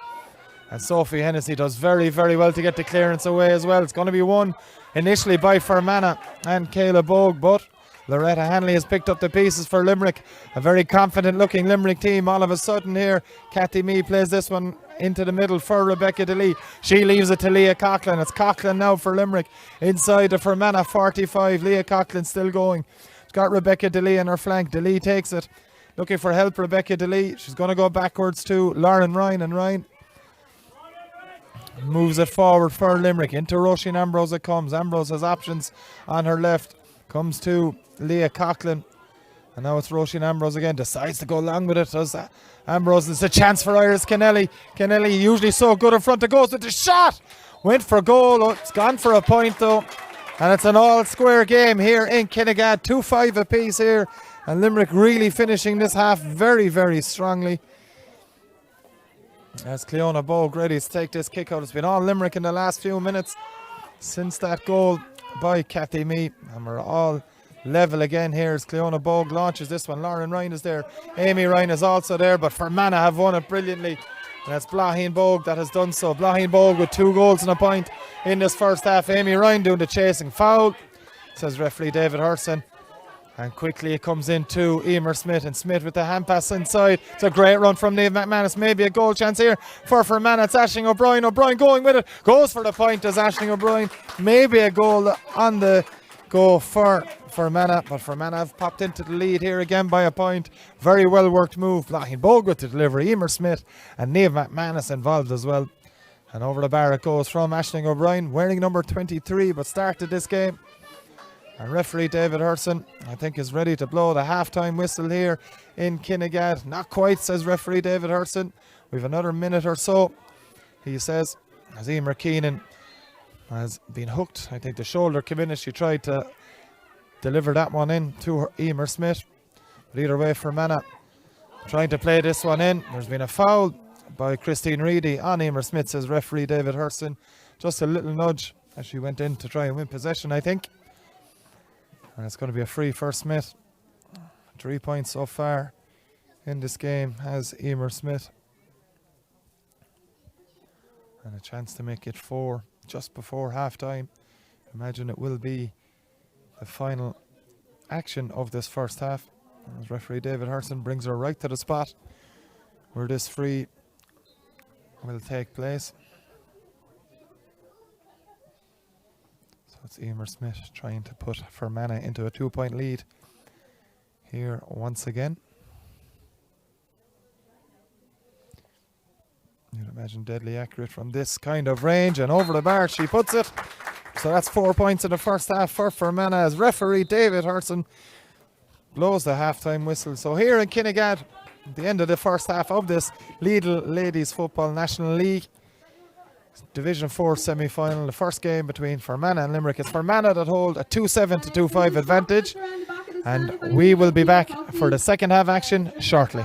And Sophie Hennessy does very, very well to get the clearance away as well. It's going to be won initially by Fermanagh and Kayla Bogue, but Loretta Hanley has picked up the pieces for Limerick. A very confident looking Limerick team. All of a sudden here, Kathy Mee plays this one into the middle for Rebecca DeLee. She leaves it to Leah Coughlin. It's Coughlin now for Limerick. Inside the Fermanagh 45. Leah Coughlin still going. She's got Rebecca DeLee on her flank. DeLee takes it. Looking for help, Rebecca DeLee. She's going to go backwards to Lauren Ryan, and Ryan moves it forward for Limerick. Into Roisin Ambrose it comes. Ambrose has options on her left. Comes to Leah Coughlin, and now it's Roisin Ambrose again. Decides to go along with it. Does Ambrose? It's a chance for Iris Kennelly. Kennelly usually so good in front. It goes with the shot. Went for goal. Oh, it's gone for a point though, and it's an all square game here in Kinnegad. 2-5 apiece here, and Limerick really finishing this half very, very strongly. As Cleona Bogue ready to take this kick out. It's been all Limerick in the last few minutes since that goal by Kathy Mee, and we're all level again here as Cleona Bogue launches this one. Lauren Ryan is there. Amy Ryan is also there, but Fermanagh have won it brilliantly. And it's Blahin Bogue that has done so. Blahin Bogue with 2 goals and a point in this first half. Amy Ryan doing the chasing foul, says referee David Hurson. And quickly it comes into Emer Smith, and Smith with the hand pass inside. It's a great run from Niamh McManus. Maybe a goal chance here for Fermanagh. It's Aisling O'Brien. O'Brien going with it. Goes for the point as Aisling O'Brien. Maybe a goal on the go for Fermanagh, but Fermanagh have popped into the lead here again by a point. Very well worked move. Blahin Bogue with the delivery. Emer Smith and Niamh McManus involved as well. And over the bar it goes from Aisling O'Brien, wearing number 23, but started this game. And referee David Hurson, I think, is ready to blow the half-time whistle here in Kinnegad. Not quite, says referee David Hurson. We've another minute or so, he says, as Emer Keenan has been hooked. I think the shoulder came in as she tried to deliver that one in to her, Emer Smith. But either way, Fermanagh trying to play this one in. There's been a foul by Christine Reedy on Emer Smith, says referee David Hurston. Just a little nudge as she went in to try and win possession, I think. And it's going to be a free for Smith. 3 points so far in this game has Emer Smith. And a chance to make it 4 just before half time. Imagine it will be the final action of this first half. As referee David Hurston brings her right to the spot where this free will take place. So it's Emer Smith trying to put Fermanagh into a 2-point lead here once again. You'd imagine deadly accurate from this kind of range, and over the bar she puts it. So that's 4 points in the first half for Fermanagh as referee David Hurston blows the halftime whistle. So here in Kinnegad, at the end of the first half of this Lidl Ladies Football National League Division 4 semi-final, the first game between Fermanagh and Limerick. It's Fermanagh that hold a 2-7 to 2-5 advantage, and we will be back for the second half action shortly.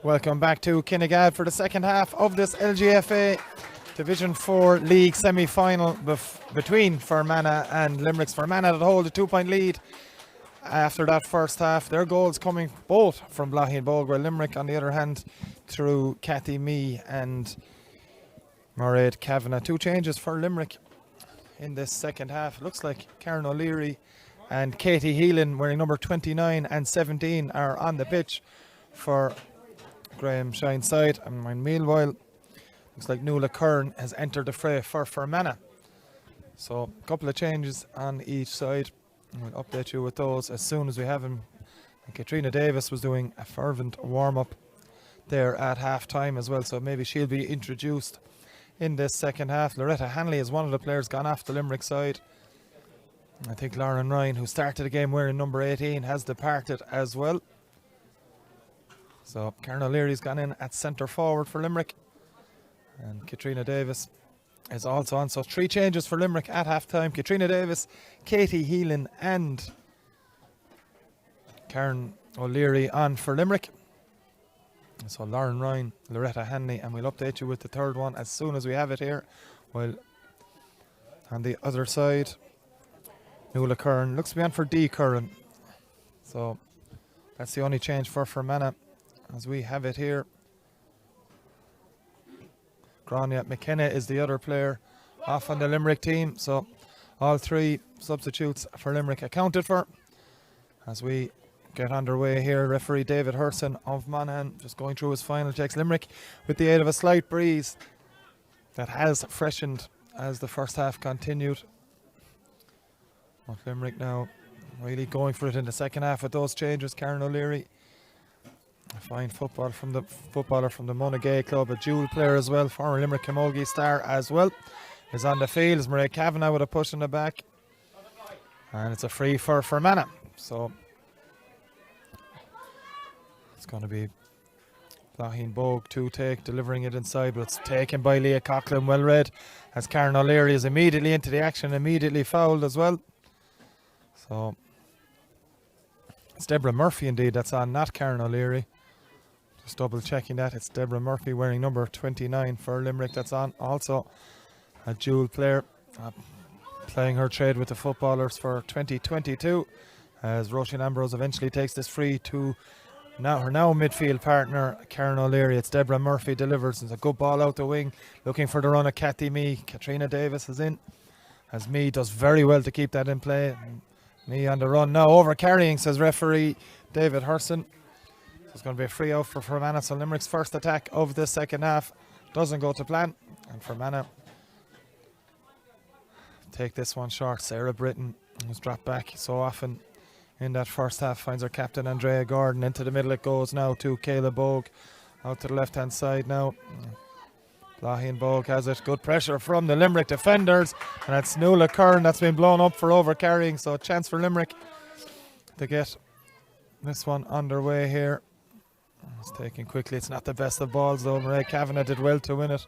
Welcome back to Kinnegad for the second half of this LGFA Division 4 League semi-final between Fermanagh and Limerick's. Fermanagh that hold a 2-point lead after that first half. Their goals coming both from Blahin Bog, where Limerick on the other hand through Cathy Mee and Mairead Kavanagh. 2 changes for Limerick in this second half. Looks like Karen O'Leary and Katie Heelan, wearing number 29 and 17, are on the pitch for Graham Shine's side. And meanwhile, looks like Nuala Kern has entered the fray for Fermanagh. So a couple of changes on each side. We'll update you with those as soon as we have them. And Katrina Davis was doing a fervent warm-up there at half-time as well, so maybe she'll be introduced in this second half. Loretta Hanley is one of the players gone off the Limerick side. I think Lauren Ryan, who started the game wearing number 18, has departed as well. So Karen O'Leary's gone in at centre forward for Limerick, and Katrina Davis is also on. So 3 changes for Limerick at half time. Katrina Davis, Katie Heelan and Karen O'Leary on for Limerick. So Lauren Ryan, Loretta Hanley, and we'll update you with the third one as soon as we have it here. While on the other side, Nuala Kern looks to be on for D Curran. So that's the only change for Fermanagh as we have it here. Grania McKenna is the other player off on the Limerick team. So all 3 substitutes for Limerick accounted for. As we get underway here, referee David Herson of Monaghan just going through his final checks. Limerick with the aid of a slight breeze that has freshened as the first half continued. But Limerick now really going for it in the second half with those changes. Karen O'Leary, a fine footballer from the Monaghan club, a dual player as well, former Limerick Camogie star as well, is on the field. Is Mairead Kavanagh with a push in the back, and it's a free for Fermanagh. So it's going to be Blahin Bog to take, delivering it inside, but it's taken by Leah Coughlin, well read, as Karen O'Leary is immediately into the action, immediately fouled as well. So it's Deborah Murphy indeed that's on, not Karen O'Leary. Just double checking that. It's Deborah Murphy wearing number 29 for Limerick that's on. Also a dual player playing her trade with the footballers for 2022, as Roisin Ambrose eventually takes this free to her midfield partner Karen O'Leary. It's Deborah Murphy delivers. It's a good ball out the wing, looking for the run of Cathy Mee. Katrina Davis is in, as Mee does very well to keep that in play. Mee on the run now, over carrying, says referee David Herson. So it's going to be a free out for Fermanagh. So Limerick's first attack of the second half doesn't go to plan, and Fermanagh take this one short. Sarah Britton was dropped back so often in that first half, finds her captain Andrea Gordon. Into the middle it goes now to Kayla Bogue, out to the left hand side now. Blahin Bog has it. Good pressure from the Limerick defenders, and it's Nuala Kern that's been blown up for overcarrying. So a chance for Limerick to get this one underway here. It's taken quickly. It's not the best of balls though. Mairead Kavanagh did well to win it.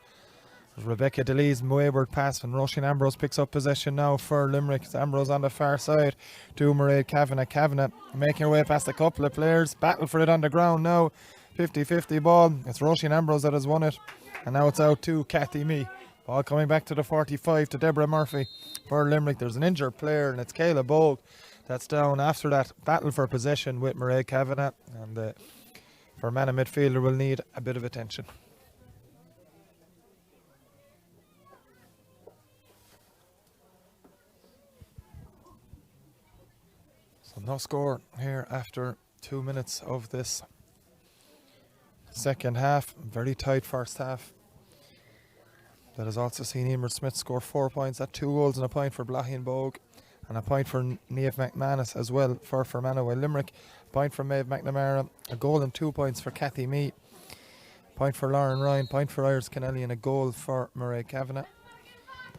Rebecca DeLee's wayward pass, and Roisin Ambrose picks up possession now for Limerick. It's Ambrose on the far side to Mairead Kavanagh. Kavanagh making her way past a couple of players. Battle for it on the ground now. 50-50 ball. It's Roisin Ambrose that has won it. And now it's out to Cathy Mee. Ball coming back to the 45 to Deborah Murphy for Limerick. There's an injured player, and it's Kayla Bogue that's down after that battle for possession with Mairead Kavanagh. And the Fermanagh midfielder will need a bit of attention. So no score here after 2 minutes of this second half. Very tight first half. That has also seen Emer Smith score 4 points. That's 2 goals and a point for Blahin Bog, and a point for Niamh McManus as well for Fermanagh. While Limerick, a point for Maeve McNamara, a goal and 2 points for Cathy Mee, point for Lauren Ryan, point for Iris Kennelly, and a goal for Mairead Kavanagh.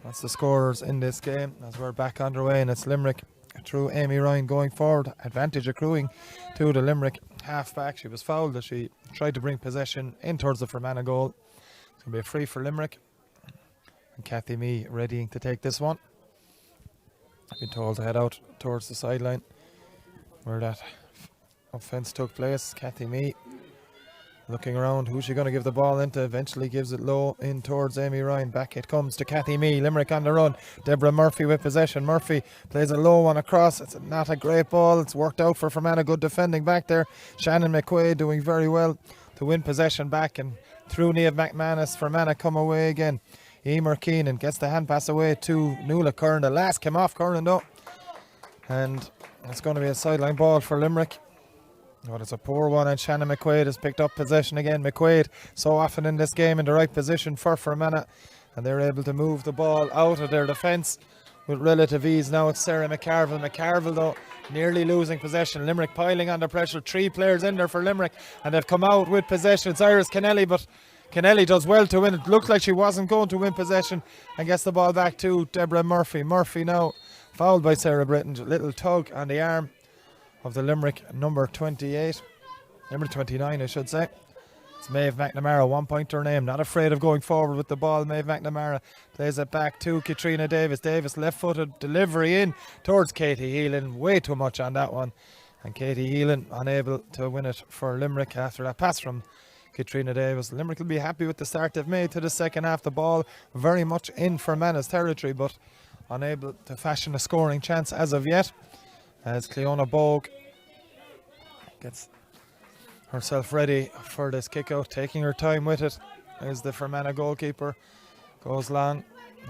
That's the scorers in this game as we're back underway, and it's Limerick through Amy Ryan going forward. Advantage accruing to the Limerick half-back. She was fouled as she tried to bring possession in towards the Fermanagh goal. It's going to be a free for Limerick. And Cathy Mee readying to take this one. I've been told to head out towards the sideline where that offence took place. Cathy Mee Looking around, who's she going to give the ball into? Eventually gives it low in towards Amy Ryan. Back it comes to Kathy Mee. Limerick on the run. Deborah Murphy with possession. Murphy plays a low one across. It's not a great ball. It's worked out for Fermanagh. Good defending back there. Shannon McQuaid doing very well to win possession back. And through Niamh McManus, Fermanagh come away again. Emer Keenan gets the hand pass away to Nuala Curran. The last came off Curran though. And it's going to be a sideline ball for Limerick. But it's a poor one, and Shannon McQuaid has picked up possession again. McQuaid so often in this game in the right position for Fermanagh, and they're able to move the ball out of their defence with relative ease. Now it's Sarah McCarville. McCarville though nearly losing possession. Limerick piling under pressure. 3 players in there for Limerick, and they've come out with possession. It's Iris Kennelly, but Kennelly does well to win. It looked like she wasn't going to win possession and gets the ball back to Deborah Murphy. Murphy now fouled by Sarah Britton. Little tug on the arm of the Limerick number 28, number 29 I should say. It's Maeve McNamara, 1 point to her name, not afraid of going forward with the ball. Maeve McNamara plays it back to Katrina Davis. Davis left footed delivery in towards Katie Heelan, way too much on that one, and Katie Heelan unable to win it for Limerick after that pass from Katrina Davis. Limerick will be happy with the start they've made to the second half. The ball very much in Fermanagh's territory, but unable to fashion a scoring chance as of yet, as Cleona Bogue gets herself ready for this kick out, taking her time with it as the Fermanagh goalkeeper goes long.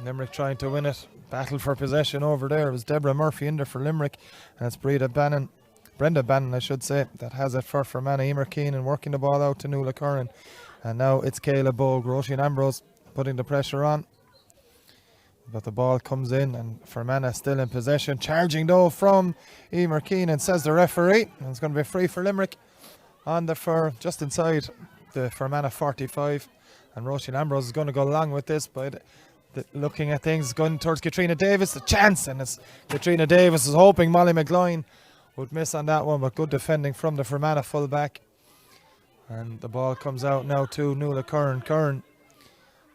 Limerick trying to win it. Battle for possession over there. It was Deborah Murphy in there for Limerick, and it's Brenda Bannon I should say, that has it for Fermanagh. Emer Keenan working the ball out to Nuala Curran, and now it's Kayla Bogue. Roisin Ambrose putting the pressure on, but the ball comes in and Fermanagh still in possession. Charging though from Emer Keenan, says the referee, and it's going to be free for Limerick on the just inside the Fermanagh 45, and Roisin Ambrose is going to go along with this by looking at things, going towards Katrina Davis. A chance, and it's Katrina Davis is hoping Molly McGloin would miss on that one, but good defending from the Fermanagh full back, and the ball comes out now to Nuala Curran. Curran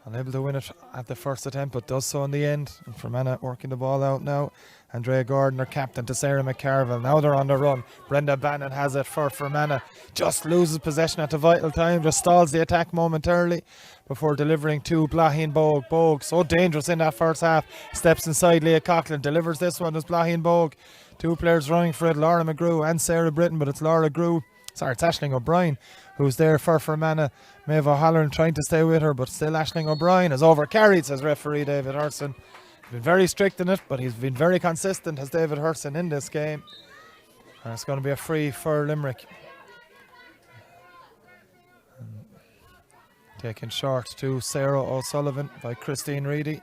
unable to win it at the first attempt, but does so in the end. And Fermanagh working the ball out now. Andrea Gordon, her captain, to Sarah McCarville. Now they're on the run. Brenda Bannon has it for Fermanagh. Just loses possession at the vital time. Just stalls the attack momentarily before delivering to Blahin Bogue. Bogue, so dangerous in that first half. Steps inside Leah Coughlin. Delivers this one as Blahin Bogue. 2 players running for it, Laura McGrew and Sarah Britton, but it's it's Aisling O'Brien who's there for Fermanagh. Maeve O'Halloran trying to stay with her, but still Aisling O'Brien is overcarried, says referee David Hurson. He's been very strict in it, but he's been very consistent, as David Hurson, in this game. And it's going to be a free for Limerick. Taken short to Sarah O'Sullivan by Christine Reedy.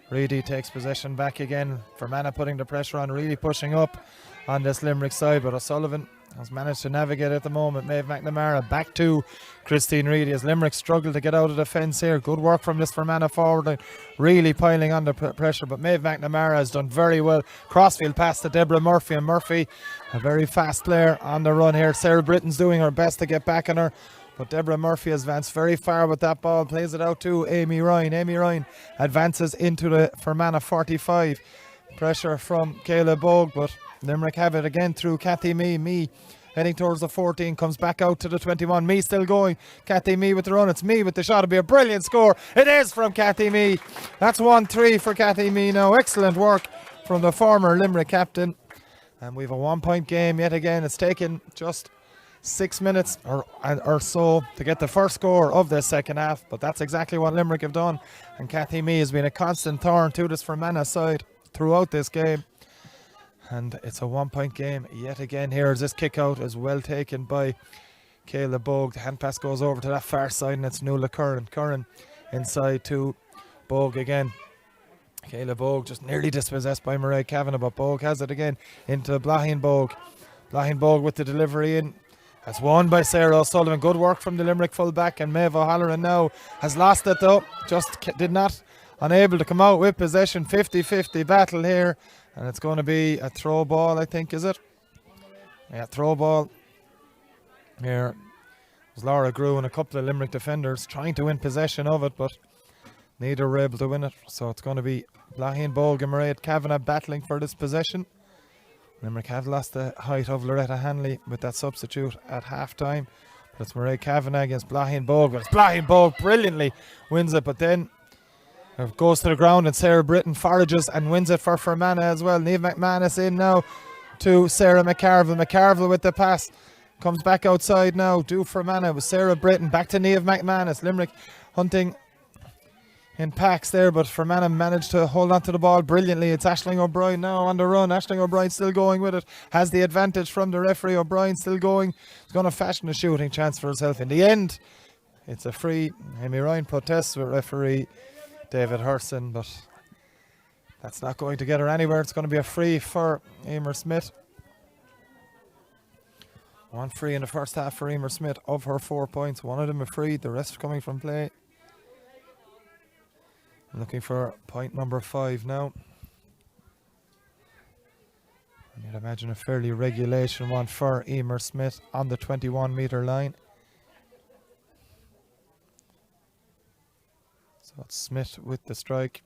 Reedy takes possession back again. Fermanagh putting the pressure on, really pushing up on this Limerick side, but O'Sullivan has managed to navigate at the moment. Maeve McNamara back to Christine Reedy as Limerick struggle to get out of the fence here. Good work from this Fermanagh forward line, really piling on the pressure, but Maeve McNamara has done very well. Crossfield pass to Deborah Murphy, and Murphy, a very fast player on the run here. Sarah Britton's doing her best to get back on her, but Deborah Murphy has advanced very far with that ball, plays it out to Amy Ryan. Amy Ryan advances into the Fermanagh 45. Pressure from Kayla Bogue, but Limerick have it again through Kathy Mee. Mee heading towards the 14, comes back out to the 21. Mee still going. Kathy Mee with the run. It's Mee with the shot. It'll be a brilliant score. It is from Kathy Mee. That's 1-3 for Kathy Mee now. Excellent work from the former Limerick captain. And we have a 1 point game yet again. It's taken just 6 minutes or so to get the first score of the second half, but that's exactly what Limerick have done. And Kathy Mee has been a constant thorn to this Fermanagh side throughout this game. And it's a 1 point game yet again here as this kick out is well taken by Kayla Bogue. The hand pass goes over to that far side, and it's Nuala Curran. Curran inside to Bogue again. Kayla Bogue just nearly dispossessed by Mairead Kavanagh, but Bogue has it again into Blahin Bogue. Blahin Bogue with the delivery in. That's won by Sarah O'Sullivan. Good work from the Limerick full back, and Maeve O'Halloran now has lost it though. Just did not, unable to come out with possession. 50-50 battle here, and it's going to be a throw ball, I think, is it? Yeah, throw ball. Here it was Laura Grew and a couple of Limerick defenders trying to win possession of it, but neither were able to win it. So it's going to be Blahin Bogue and Mairead Kavanagh battling for this possession. Limerick have lost the height of Loretta Hanley with that substitute at half time, But it's Mairead Kavanagh against Blahin Bogue. But it's Blahin Bogue brilliantly wins it. But then it goes to the ground and Sarah Britton forages and wins it for Fermanagh as well. Niamh McManus in now to Sarah McCarville. McCarville with the pass. Comes back outside now. Do Fermanagh with Sarah Britton. Back to Niamh McManus. Limerick hunting in packs there, but Fermanagh managed to hold on to the ball brilliantly. It's Aisling O'Brien now on the run. Aisling O'Brien still going with it. Has the advantage from the referee. O'Brien still going. He's going to fashion a shooting chance for himself. In the end, it's a free. Amy Ryan protests with referee David Hurson, but that's not going to get her anywhere. It's going to be a free for Emer Smith. One free in the first half for Emer Smith of her 4 points. One of them a free, the rest coming from play. Looking for point number 5 now. You'd imagine a fairly regulation one for Emer Smith on the 21-metre line. So it's Smith with the strike.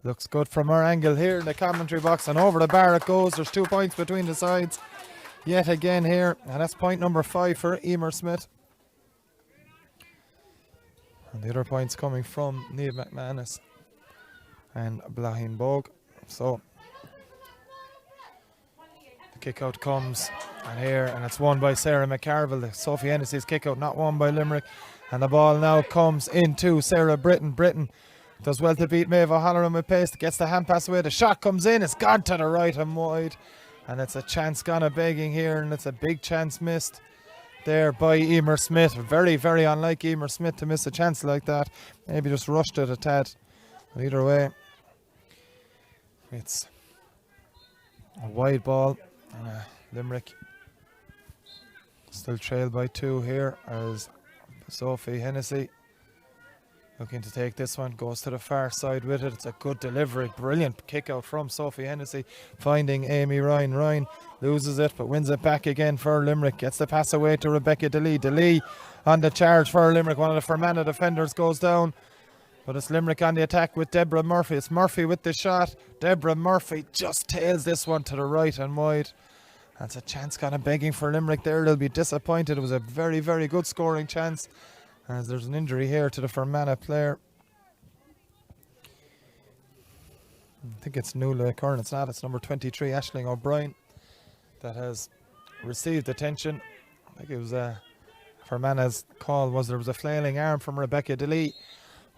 Looks good from her angle here in the commentary box, and over the bar it goes. There's 2 points between the sides yet again here, and that's point number 5 for Emer Smith. And the other points coming from Niamh McManus and Blahin Bogue. So the kick out comes and here, and it's won by Sarah McCarville. Sophie Hennessy's kick out, not won by Limerick. And the ball now comes into Sarah Britton. Britton does well to beat Maeve O'Halloran with pace. Gets the hand pass away. The shot comes in. It's gone to the right and wide. And it's a chance gone a begging here, and it's a big chance missed there by Emer Smith. Very, very unlike Emer Smith to miss a chance like that. Maybe just rushed it a tad. But either way, it's a wide ball, and Limerick still trailed by 2 here as Sophie Hennessy looking to take this one, goes to the far side with it. It's a good delivery, brilliant kick out from Sophie Hennessy, finding Amy Ryan. Ryan loses it but wins it back again for Limerick. Gets the pass away to Rebecca DeLee. DeLee on the charge for Limerick. One of the Fermanagh defenders goes down, but it's Limerick on the attack with Deborah Murphy. It's Murphy with the shot. Deborah Murphy just tails this one to the right and wide. That's a chance kind of begging for Limerick there. They'll be disappointed. It was a very, very good scoring chance, as there's an injury here to the Fermanagh player. I think it's Nuala Curran. It's not. It's number 23, Aisling O'Brien, that has received attention. I think it was Fermanagh's call was there was a flailing arm from Rebecca DeLee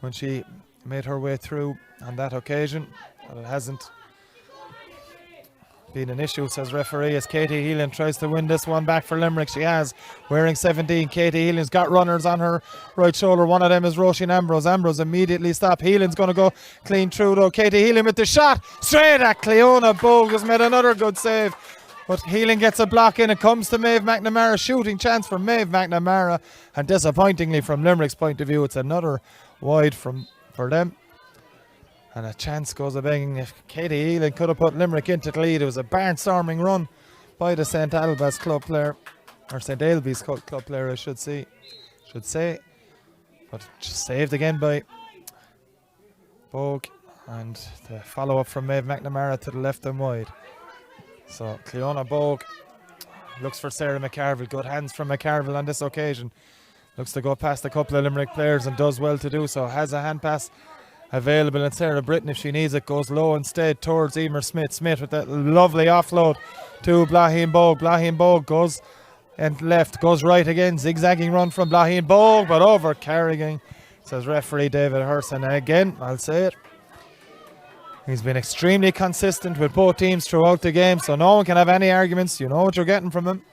when she made her way through on that occasion, but it hasn't been an issue, says referee, as Katie Healan tries to win this one back for Limerick. She has, wearing 17. Katie Healan's got runners on her right shoulder. One of them is Roisin Ambrose. Ambrose immediately stopped. Healan's going to go clean through though. Katie Healan with the shot straight at Cleona Bogue, has made another good save, but Healan gets a block in. It comes to Maeve McNamara. Shooting chance for Maeve McNamara, and disappointingly from Limerick's point of view, it's another wide for them. And a chance goes a begging. If Katie Healan could have put Limerick into the lead. It was a barnstorming run by the St. Alba's club player, or St. Ailbe's club player I should say, but just saved again by Bogue, and the follow up from Maeve McNamara to the left and wide. So Cleona Bogue looks for Sarah McCarville. Good hands from McCarville on this occasion. Looks to go past a couple of Limerick players and does well to do so. Has a hand pass available, and Sarah Britton, if she needs it, goes low instead towards Emer Smith. Smith with that lovely offload to Blahin Bogue. Blahin Bogue goes and left, goes right again. Zigzagging run from Blahin Bogue, but over carrying, says referee David Hurson. And again, I'll say it, he's been extremely consistent with both teams throughout the game, so no one can have any arguments. You know what you're getting from him,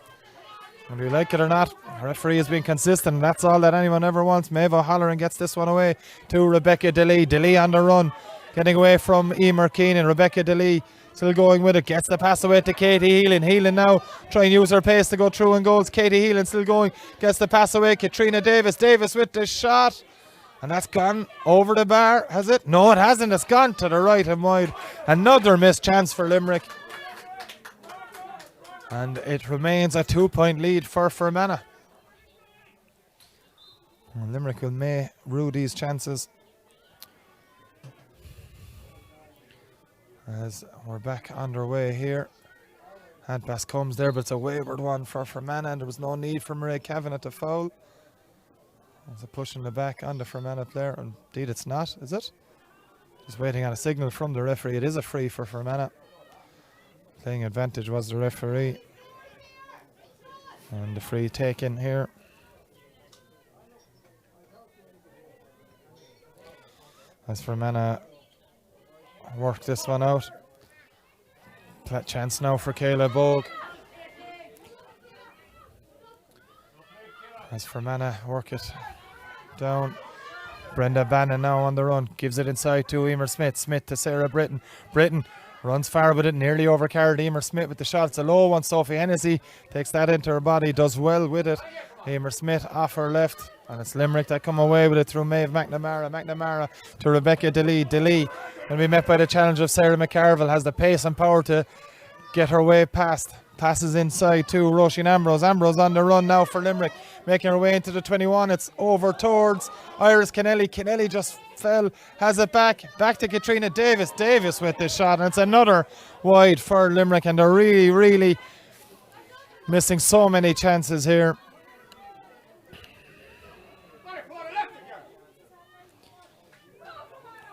whether you like it or not. The referee has been consistent, and that's all that anyone ever wants. Maeve O'Halloran gets this one away to Rebecca DeLee. DeLee on the run, getting away from Emer Keenan. Rebecca DeLee still going with it, gets the pass away to Katie Healan. Healan now trying to use her pace to go through and goals. Katie Healan still going, gets the pass away. Katrina Davis. Davis with the shot, and that's gone over the bar, has it? No, it hasn't. It's gone to the right and wide. Another missed chance for Limerick, and it remains a 2-point lead for Fermanagh. Well, Limerick may rue these chances, as we're back underway here. Hand pass comes there, but it's a wayward one for Fermanagh, and there was no need for Mairead Kavanagh to foul. There's a push in the back on the Fermanagh player. Indeed, it's not, is it? Just waiting on a signal from the referee. It is a free for Fermanagh. Playing advantage was the referee. And the free taken here. As Fermanagh work this one out. Chance now for Caleb Bogue. As Fermanagh work it down. Brenda Bannon now on the run. Gives it inside to Emer Smith. Smith to Sarah Britton. Britton runs far with it. Nearly overcarried Emer Smith with the shot. It's a low one. Sophie Hennessy takes that into her body. Does well with it. Emer Smith off her left. And it's Limerick that come away with it through Maeve McNamara. McNamara to Rebecca DeLee. DeLee will be met by the challenge of Sarah McCarville. Has the pace and power to get her way past. Passes inside to Roisin Ambrose. Ambrose on the run now for Limerick. Making her way into the 21. It's over towards Iris Kennelly. Kennelly just fell. Has it back. Back to Katrina Davis. Davis with this shot. And it's another wide for Limerick. And they're really, really missing so many chances here.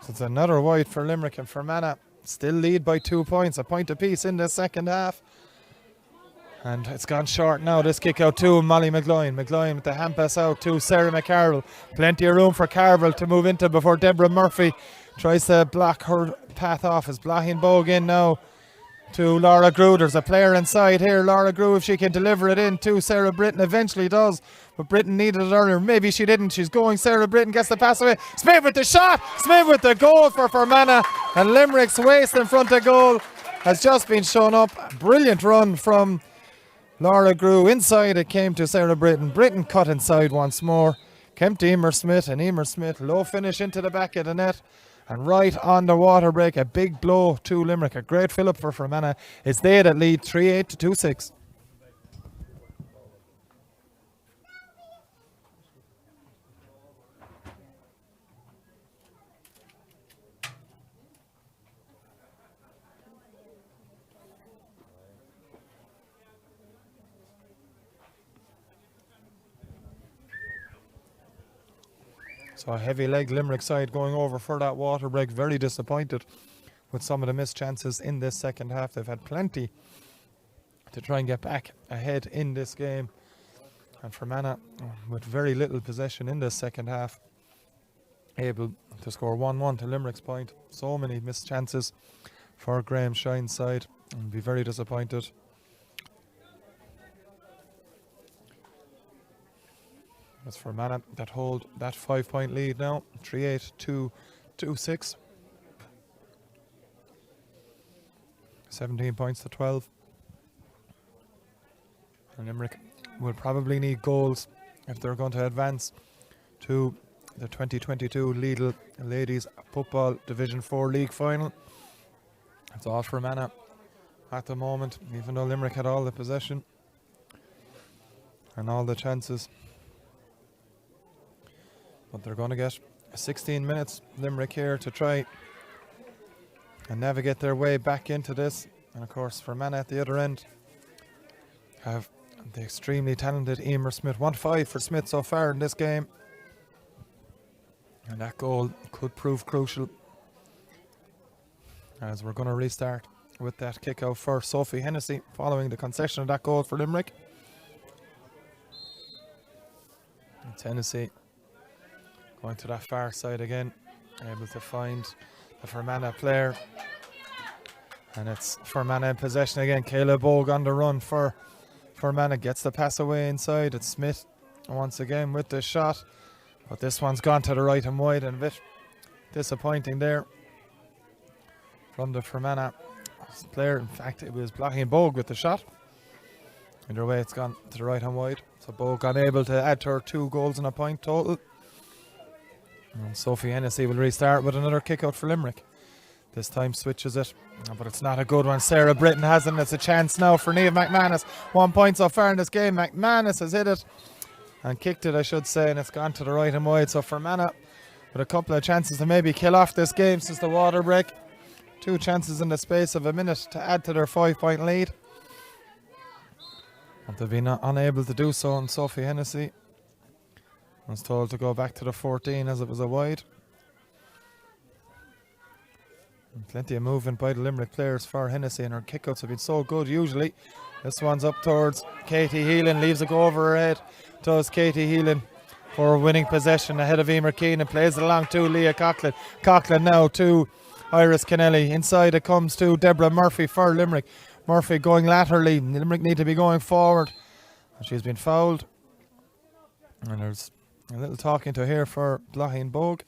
So it's another wide for Limerick, and Fermanagh still lead by 2 points. A point apiece in the second half. And it's gone short now. This kick out to Molly McGloin. McGloin with the hand pass out to Sarah McCarroll. Plenty of room for Carville to move into before Deborah Murphy tries to block her path off. Is Blahin Bogue in now to Laura Grew. There's a player inside here. Laura Grew, if she can deliver it in to Sarah Britton, eventually does. But Britton needed it earlier. Maybe she didn't. She's going. Sarah Britton gets the pass away. Smith with the shot. Smith with the goal for Fermanagh. And Limerick's waist in front of goal has just been shown up. Brilliant run from Laura Grew. Inside it came to Sarah Britton. Britton cut inside once more. Came to Emer Smith, and Emer Smith low finish into the back of the net. And right on the water break, a big blow to Limerick. A great fill-up for Fermanagh. It's they that lead 3-8 to 2-6. So a heavy leg Limerick side going over for that water break. Very disappointed with some of the missed chances in this second half. They've had plenty to try and get back ahead in this game. And Fermanagh, with very little possession in this second half, able to score 1-1 to Limerick's point. So many missed chances for Graham Shine's side. And be very disappointed. As Fermanagh that hold that 5-point lead now, 3-8 to 2-6. 17 points to 12. And Limerick will probably need goals if they're going to advance to the 2022 Lidl Ladies Football Division 4 League Final. It's all Fermanagh at the moment, even though Limerick had all the possession and all the chances. But they're going to get 16 minutes, Limerick here, to try and navigate their way back into this. And of course, Fermanagh at the other end have the extremely talented Emer Smith. 1-5 for Smith so far in this game. And that goal could prove crucial, as we're going to restart with that kick out for Sophie Hennessy following the concession of that goal for Limerick. It's Hennessy going to that far side again, able to find the Fermanagh player. And it's Fermanagh in possession again. Caleb Bogue on the run for Fermanagh. Gets the pass away inside. It's Smith once again with the shot. But this one's gone to the right and wide, and a bit disappointing there from the Fermanagh player. In fact, it was Blahin Bogue with the shot. Either way, it's gone to the right and wide. So Bogue unable to add to her 2 goals and a point total. And Sophie Hennessy will restart with another kick out for Limerick. This time switches it, but it's not a good one. Sarah Britton has it, and it's a chance now for Niamh McManus. 1 point so far in this game. McManus has hit it and kicked it, I should say, and it's gone to the right and wide. So Fermanagh with a couple of chances to maybe kill off this game since the water break. 2 chances in the space of a minute to add to their 5-point lead. But they've been unable to do so, and Sophie Hennessy I was told to go back to the 14 as it was a wide. And plenty of movement by the Limerick players for Hennessy, and her kickouts have been so good usually. This one's up towards Katie Heelan, leaves it go over her head. Does Katie Heelan for winning possession ahead of Emer Keane, and plays it along to Leah Coughlin. Coughlin now to Iris Kennelly. Inside it comes to Deborah Murphy for Limerick. Murphy going laterally. Limerick need to be going forward. She's been fouled. And there's a little talking to here for Blahin Bogue.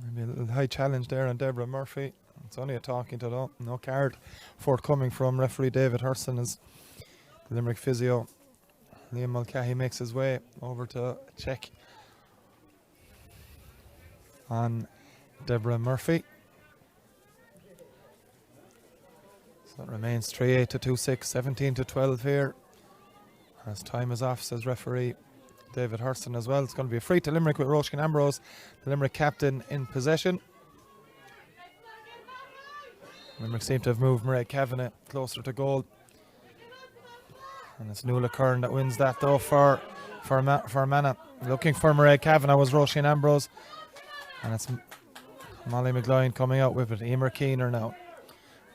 Maybe a little high challenge there on Deborah Murphy. It's only a talking to though. No card forthcoming from referee David Hurson as the Limerick physio Liam Mulcahy makes his way over to check on Deborah Murphy. So it remains 3-8 to 2-6, 17 to 12 here. As time is off, says referee David Hurston as well. It's going to be a free to Limerick with Roisin Ambrose, the Limerick captain, in possession. Limerick seem to have moved Mairead Kavanagh closer to goal. And it's Nuala Kern that wins that though for Fermanagh. Looking for Mairead Kavanagh was Roisin Ambrose. And it's Molly McGloin coming out with it. Emer Keener now.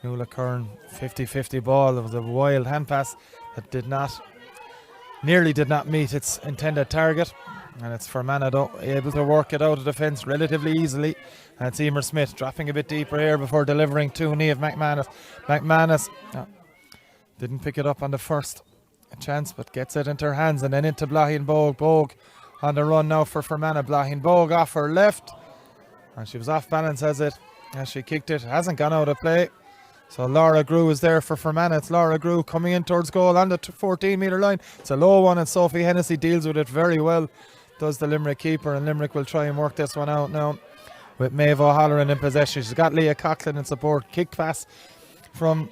Nuala Kern, 50-50 ball. It was a wild hand pass that nearly did not meet its intended target. And it's Fermanagh though, able to work it out of defence relatively easily. And it's Emer Smith dropping a bit deeper here before delivering to Niamh McManus. McManus didn't pick it up on the first chance, but gets it into her hands and then into Blahin Bogue. Bogue on the run now for Fermanagh. Blahin Bogue off her left. And she was off balance as she kicked it. Hasn't gone out of play. So Laura Grew is there for Fermanagh. It's Laura Grew coming in towards goal on the 14-metre line. It's a low one and Sophie Hennessy deals with it very well. Does the Limerick keeper, and Limerick will try and work this one out now with Maeve O'Halloran in possession. She's got Leah Coughlin in support. Kick pass from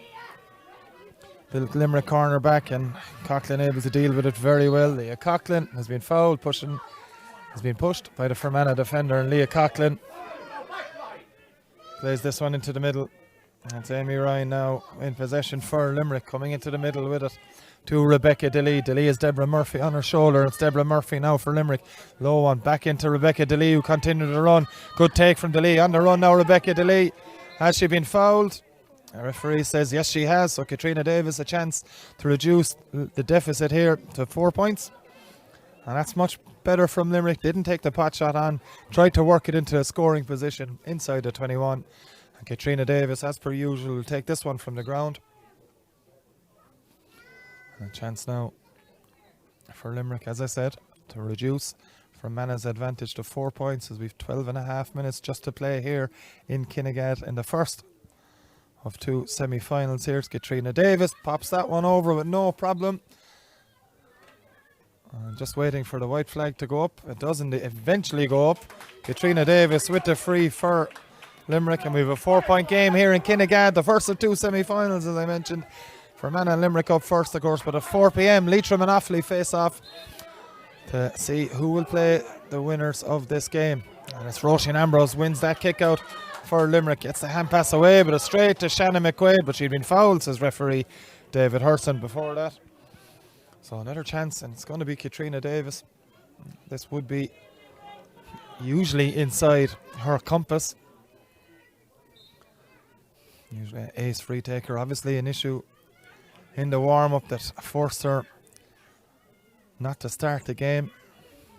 the Limerick corner back, and Coughlin able to deal with it very well. Leah Coughlin has been fouled, has been pushed by the Fermanagh defender, and Leah Coughlin plays this one into the middle. It's Amy Ryan now in possession for Limerick, coming into the middle with it to Rebecca DeLee. DeLee is Deborah Murphy on her shoulder. It's Deborah Murphy now for Limerick. Low one back into Rebecca DeLee, who continued to run. Good take from DeLee. On the run now, Rebecca DeLee. Has she been fouled? The referee says yes, she has. So Katrina Davis a chance to reduce the deficit here to 4 points. And that's much better from Limerick. Didn't take the pot shot on. Tried to work it into a scoring position inside the 21. And Katrina Davis, as per usual, will take this one from the ground. And a chance now for Limerick, as I said, to reduce Fermanagh's advantage to 4 points, as we've 12.5 minutes just to play here in Kinnegad in the first of two semi-finals here. It's Katrina Davis, pops that one over with no problem. Just waiting for the white flag to go up. It doesn't eventually go up. Katrina Davis with the free for Limerick, and we have a 4-point game here in Kinnegad, the first of two semi-finals, as I mentioned. Fermanagh and Limerick up first, of course, but at 4 p.m. Leitrim and Offaly face off to see who will play the winners of this game. And it's Roisin Ambrose wins that kick out for Limerick. Gets the hand pass away, but a straight to Shannon McQuaid, but she'd been fouled, says referee David Hurson before that. So another chance, and it's going to be Katrina Davis. This would be usually inside her compass. Usually an ace free taker. Obviously an issue in the warm-up that forced her not to start the game.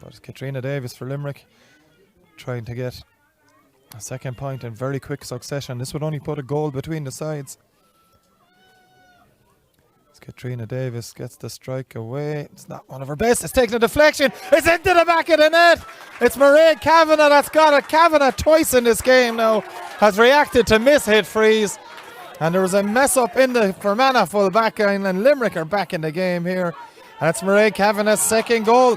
But it's Katrina Davis for Limerick trying to get a second point in very quick succession. This would only put a goal between the sides. It's Katrina Davis gets the strike away. It's not one of her best. It's taking a deflection. It's into the back of the net. It's Mairead Kavanagh that's got it. Kavanagh twice in this game now has reacted to miss-hit frees. And there was a mess up in the Fermanagh full back line, and Limerick are back in the game here. That's Mairead Kavanagh's second goal.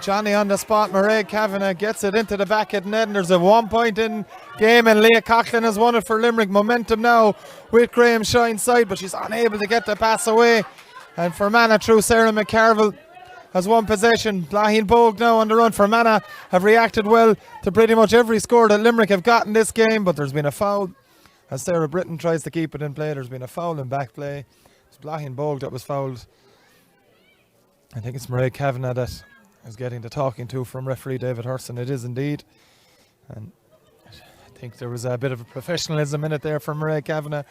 Johnny on the spot. Mairead Kavanagh gets it into the back of the net, and there's a 1 point in game, and Leah Coughlin has won it for Limerick. Momentum now with Graham Shine's side, but she's unable to get the pass away. And Fermanagh through Sarah McCarville has won possession. Blahin Bogue now on the run. Fermanagh have reacted well to pretty much every score that Limerick have gotten this game, but there's been a foul as Sarah Britton tries to keep it in play. There's been a foul in back play. It's Blahin Bogue that was fouled. I think it's Mairead Kavanagh that is getting the talking to from referee David Hurson. It is indeed. And I think there was a bit of a professionalism in it there from Murray Kavanagh.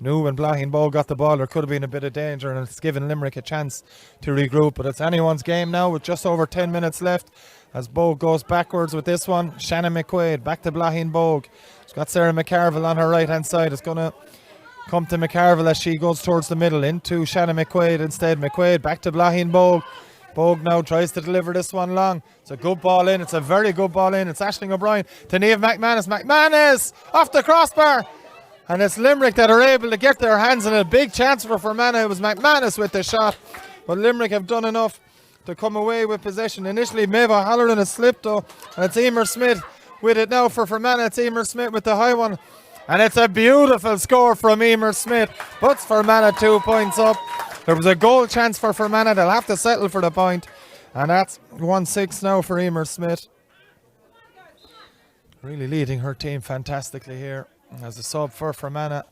Knew when Blahin Bow got the ball there could have been a bit of danger, and it's given Limerick a chance to regroup. But it's anyone's game now with just over 10 minutes left as Bogue goes backwards with this one. Shannon McQuaid back to Blahin Bogue. She's got Sarah McCarville on her right hand side. It's going to come to McCarville as she goes towards the middle into Shannon McQuaid instead. McQuaid back to Blahin Bogue. Bogue now tries to deliver this one long. It's a good ball in. It's a very good ball in. It's Aisling O'Brien to Niamh McManus. McManus off the crossbar. And it's Limerick that are able to get their hands on a big chance for Fermanagh. It was McManus with the shot. But Limerick have done enough to come away with possession. Initially, Maeve O'Halloran has slipped though. And it's Emer Smith with it now for Fermanagh. It's Emer Smith with the high one. And it's a beautiful score from Emer Smith. Puts Fermanagh 2 points up. There was a goal chance for Fermanagh. They'll have to settle for the point. And that's 1-6 now for Emer Smith. Really leading her team fantastically here. As a sub for Fermanagh.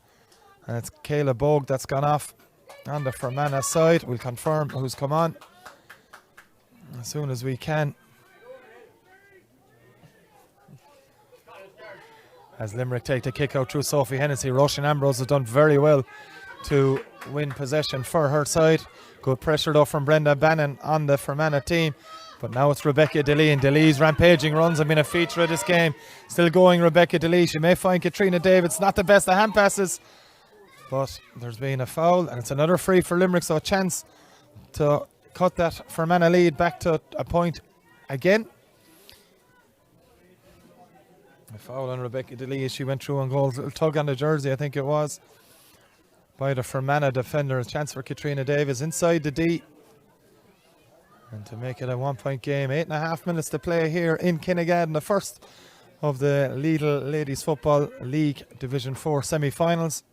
And it's Kayla Bogue that's gone off on the Fermanagh side. We'll confirm who's come on as soon as we can. As Limerick take the kick out through Sophie Hennessy. Roisin Ambrose has done very well to win possession for her side. Good pressure though from Brenda Bannon on the Fermanagh team. But now it's Rebecca DeLee, and DeLee's rampaging runs have been a feature of this game. Still going Rebecca DeLee. She may find Katrina Davids not the best of hand passes, but there's been a foul and it's another free for Limerick, so a chance to cut that Fermanagh lead back to a point again. A foul on Rebecca DeLee as she went through on goals. A little tug on the jersey, I think it was, by the Fermanagh defender. A chance for Katrina Davies inside the D. And to make it a 1 point game, 8.5 minutes to play here in Kinnigadden, the first of the Lidl Ladies Football League Division 4 semi-finals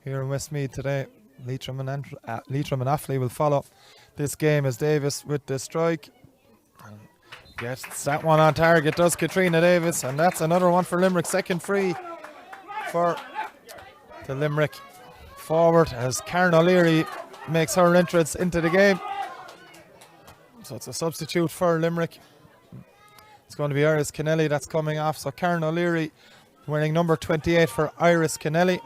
here in Westmeath today. Leitrim and Offaly will follow this game as Davis with the strike. And gets that one on target, does Katrina Davis, and that's another one for Limerick. Second free for the Limerick forward as Karen O'Leary makes her entrance into the game. So it's a substitute for Limerick. It's going to be Iris Kennelly that's coming off. So Karen O'Leary wearing number 28 for Iris Kennelly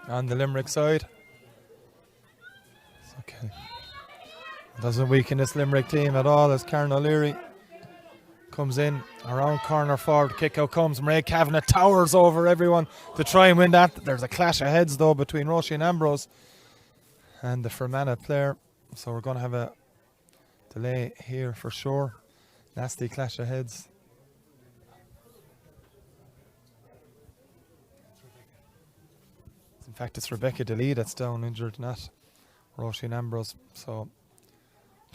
on the Limerick side. It's okay. Doesn't weaken this Limerick team at all as Karen O'Leary comes in around corner forward. Kick out comes. Mairead Kavanagh towers over everyone to try and win that. There's a clash of heads though between Roisin Ambrose and the Fermanagh player. So we're going to have a delay here for sure. Nasty clash of heads. In fact, it's Rebecca DeLee that's down injured, not Roisin Ambrose. So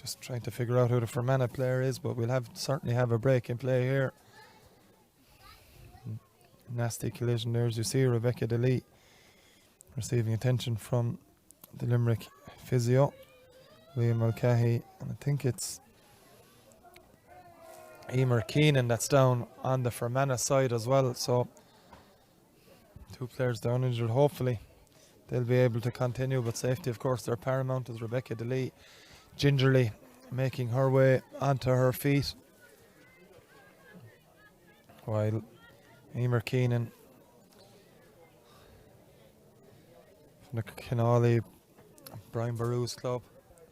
just trying to figure out who the Fermanagh player is, but we'll certainly have a break in play here. Nasty collision there as you see. Rebecca DeLee receiving attention from the Limerick physio, Liam Mulcahy, and I think it's Emer Keenan that's down on the Fermanagh side as well. So two players down injured. Hopefully they'll be able to continue, but safety of course they're paramount as Rebecca DeLee gingerly making her way onto her feet, while Emer Keenan from the Kinawley Brian Barrow's club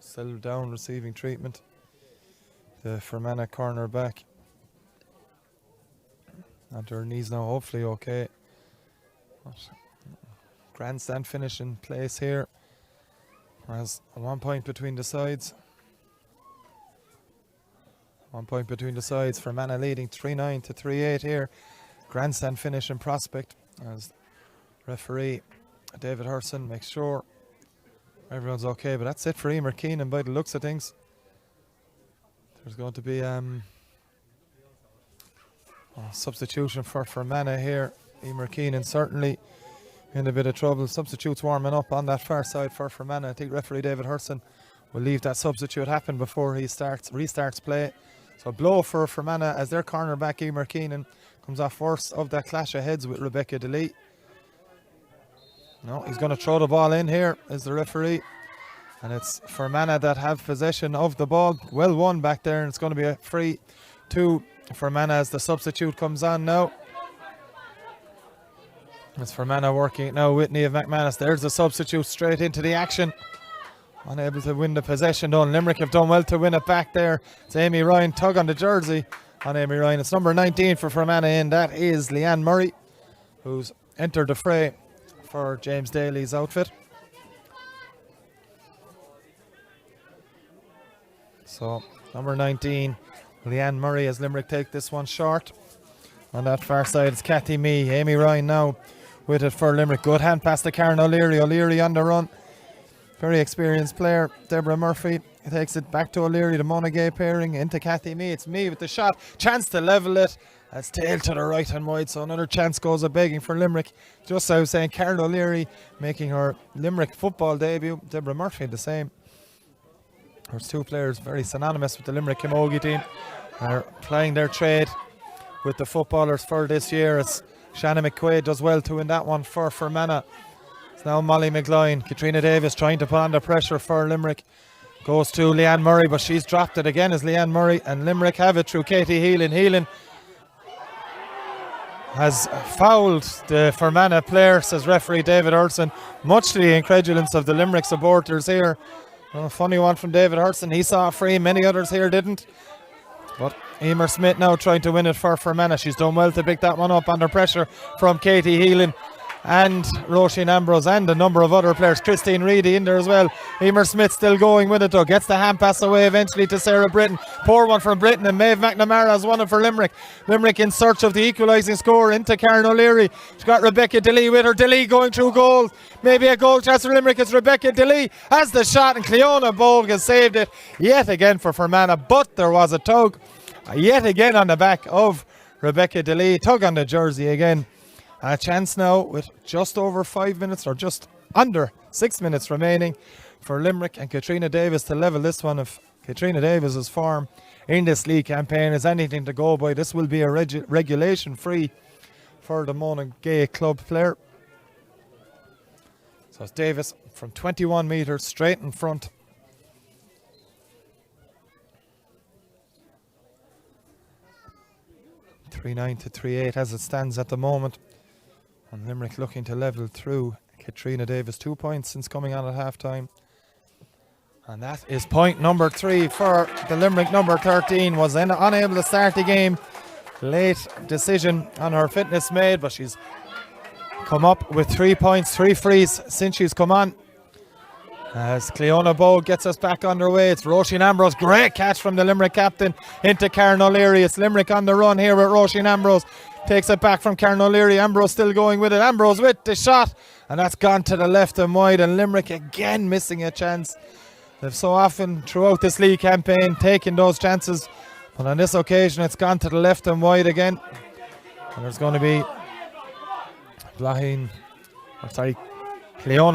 still down receiving treatment. The Fermanagh corner back onto her knees now, hopefully okay. But grandstand finish in place here. As 1 point between the sides. 1 point between the sides. Fermanagh leading 3-9 to 3-8 here. Grandstand finish in prospect as referee David Hurson makes sure everyone's okay. But that's it for Emer Keenan by the looks of things. There's going to be a substitution for Fermanagh here. Emer Keenan certainly in a bit of trouble. Substitutes warming up on that far side for Fermanagh. I think referee David Hurson will leave that substitute happen before he restarts play. So a blow for Fermanagh as their cornerback Emer Keenan comes off worse of that clash of heads with Rebecca DeLee. No, he's going to throw the ball in here as the referee. And it's Fermanagh that have possession of the ball. Well won back there, and it's going to be a free to Fermanagh as the substitute comes on now. It's Fermanagh working it now with Niamh McManus. There's the substitute straight into the action. Unable to win the possession though. Limerick have done well to win it back there. It's Amy Ryan, tug on the jersey on Amy Ryan. It's number 19 for Fermanagh, and that is Leanne Murray, who's entered the fray for James Daly's outfit. So, number 19, Leanne Murray, as Limerick take this one short. On that far side, it's Cathy Mee. Amy Ryan now with it for Limerick. Good hand pass to Karen O'Leary. O'Leary on the run. Very experienced player. Deborah Murphy takes it back to O'Leary. The Monaghan pairing into Cathy Mee. It's Mee with the shot. Chance to level it. That's tail to the right hand wide. So another chance goes a begging for Limerick. Just as I was saying, Karen O'Leary making her Limerick football debut. Deborah Murphy the same. There's two players very synonymous with the Limerick Camogie team. Are plying their trade with the footballers for this year. As Shannon McQuaid does well to win that one for Fermanagh. It's now Molly McGloin. Katrina Davis trying to put on the pressure for Limerick. Goes to Leanne Murray, but she's dropped it again as Leanne Murray, and Limerick have it through Katie Heelan. Heelan has fouled the Fermanagh player, says referee David Hurson, much to the incredulence of the Limerick supporters here. A funny one from David Hurson. He saw a free, many others here didn't. But Emer Smith now trying to win it for Fermanagh. She's done well to pick that one up under pressure from Katie Heelan and Roisin Ambrose and a number of other players. Christine Reedy in there as well. Emer Smith still going with it though. Gets the hand pass away eventually to Sarah Britton. Poor one from Britton, and Maeve McNamara has won it for Limerick. Limerick in search of the equalising score into Karen O'Leary. She's got Rebecca DeLee with her. DeLee going through goals. Maybe a goal chance for Limerick. It's Rebecca DeLee has the shot, and Cleona Bolg has saved it yet again for Fermanagh. But there was a tug yet again on the back of Rebecca DeLee. Tug on the jersey again. A chance now with just over 5 minutes, or just under 6 minutes remaining for Limerick and Katrina Davis to level this one. If Katrina Davis's form in this league campaign is anything to go by, this will be a regulation free for the Monaghan club player. So it's Davis from 21 metres straight in front. .39 to 3.8 as it stands at the moment. And Limerick looking to level through Katrina Davis. 2 points since coming on at half time. And that is point number 3 for the Limerick number 13. Was unable to start the game. Late decision on her fitness made, but she's come up with 3 points, 3 frees since she's come on. As Cleona Bow gets us back underway, it's Roisin Ambrose. Great catch from the Limerick captain into Karen O'Leary. It's Limerick on the run here with Roisin Ambrose. Takes it back from Karen O'Leary. Ambrose still going with it. Ambrose with the shot. And that's gone to the left and wide. And Limerick again missing a chance. They've so often throughout this league campaign taken those chances. But on this occasion it's gone to the left and wide again. And there's going to be Cleona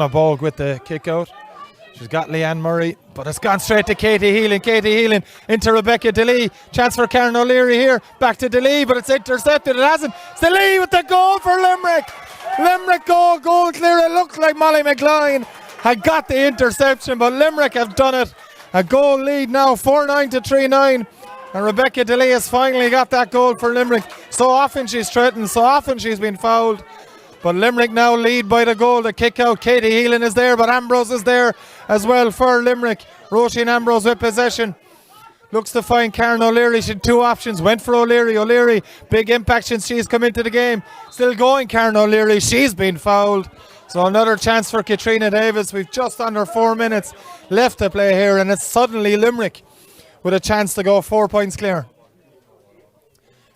Bolg with the kick out. She's got Leanne Murray, but it's gone straight to Katie Heelan. Katie Heelan into Rebecca DeLee. Chance for Karen O'Leary here. Back to DeLee, but it's intercepted. It hasn't. It's DeLee with the goal for Limerick. Limerick goal clear. It looks like Molly McGloin had got the interception, but Limerick have done it. A goal lead now, 4-9 to 3-9. And Rebecca DeLee has finally got that goal for Limerick. So often she's threatened, so often she's been fouled. But Limerick now lead by the goal. The kick out. Katie Heelan is there, but Ambrose is there as well for Limerick. Roisin Ambrose with possession. Looks to find Karen O'Leary. She had 2 options. Went for O'Leary. O'Leary, big impact since she's come into the game. Still going, Karen O'Leary. She's been fouled. So another chance for Katrina Davis. We've just under 4 minutes left to play here, and it's suddenly Limerick with a chance to go 4 points clear.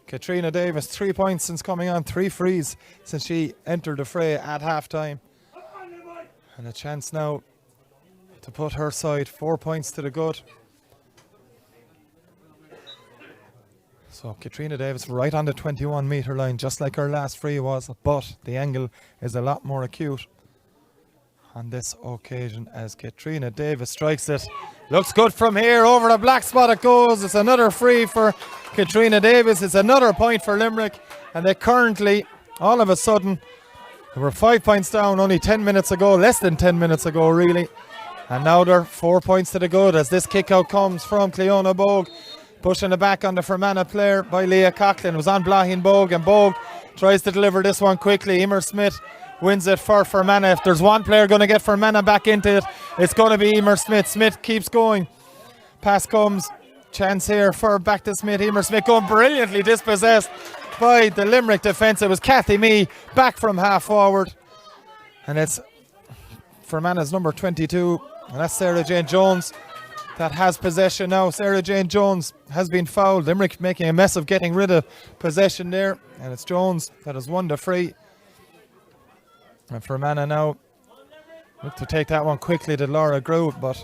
Katrina Davis, 3 points since coming on, 3 frees since she entered the fray at half time. And a chance now to put her side 4 points to the good. So Katrina Davis right on the 21 metre line, just like her last free was, but the angle is a lot more acute on this occasion as Katrina Davis strikes it. Looks good from here, over the black spot it goes. It's another free for Katrina Davis. It's another point for Limerick, and they currently, all of a sudden, they were 5 points down only 10 minutes ago, less than 10 minutes ago really. And now they're 4 points to the good as this kick out comes from Cleona Bogue. Pushing it back on the Fermanagh player by Leah Coughlin. It was on Blahin Bogue, and Bogue tries to deliver this one quickly. Emer Smith wins it for Fermanagh. If there's one player going to get Fermanagh back into it, it's going to be Emer Smith. Smith keeps going. Pass comes. Chance here for back to Smith. Emer Smith going brilliantly dispossessed by the Limerick defence. It was Kathy Mee back from half forward. And it's Fermanagh's number 22. And that's Sarah Jane Jones that has possession now. Sarah Jane Jones has been fouled. Limerick making a mess of getting rid of possession there. And it's Jones that has won the free. And Fermanagh now look to take that one quickly to Laura Groove, but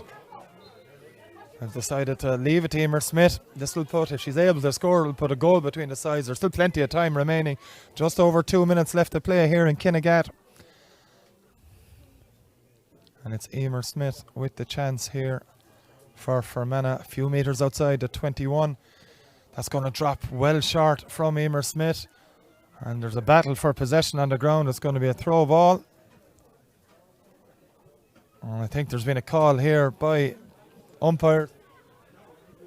have decided to leave it to Emer Smith. This will put, if she's able to score, will put a goal between the sides. There's still plenty of time remaining. Just over 2 minutes left to play here in Kinnegad. And it's Emer Smith with the chance here for Fermanagh. A few metres outside the 21. That's going to drop well short from Emer Smith. And there's a battle for possession on the ground. It's going to be a throw ball. And I think there's been a call here by umpire.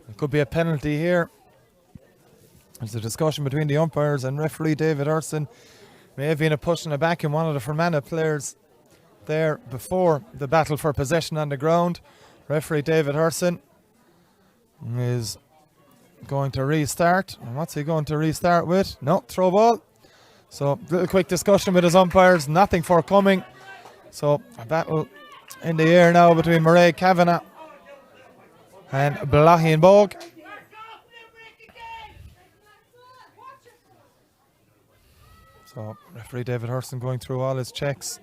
It could be a penalty here. There's a discussion between the umpires and referee David Urson. May have been a push in the back in one of the Fermanagh players there before the battle for possession on the ground. Referee David Urson is going to restart. And what's he going to restart with? No, throw ball. So little quick discussion with his umpires. Nothing forthcoming. So a battle in the air now between Mairead Kavanagh and Blahin Bogue. So referee David Hurston going through all his checks.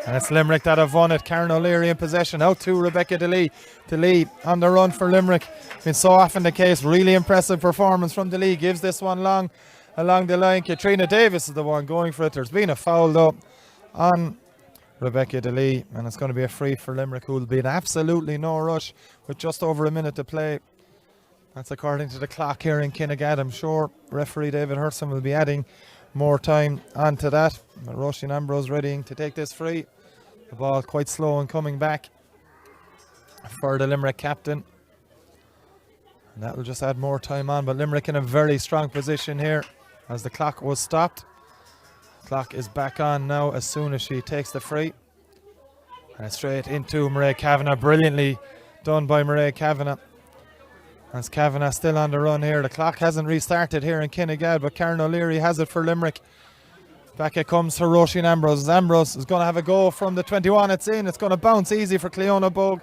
And it's Limerick that have won it. Karen O'Leary in possession. Out to Rebecca DeLee. DeLee on the run for Limerick. Been so often the case. Really impressive performance from DeLee. Gives this one long along the line. Katrina Davis is the one going for it. There's been a foul though on Rebecca DeLee, and it's going to be a free for Limerick, who will be in absolutely no rush with just over a minute to play. That's according to the clock here in Kinnegad. I'm sure referee David Hurston will be adding more time onto that. But Roisin Ambrose readying to take this free. The ball quite slow and coming back for the Limerick captain. And that will just add more time on, but Limerick in a very strong position here as the clock was stopped. Clock is back on now as soon as she takes the free. And straight into Mairead Kavanagh. Brilliantly done by Mairead Kavanagh. As Kavanagh still on the run here. The clock hasn't restarted here in Kinnegad, but Karen O'Leary has it for Limerick. Back it comes for Roisin Ambrose. Ambrose is going to have a go from the 21. It's in. It's going to bounce easy for Cleona Bogue.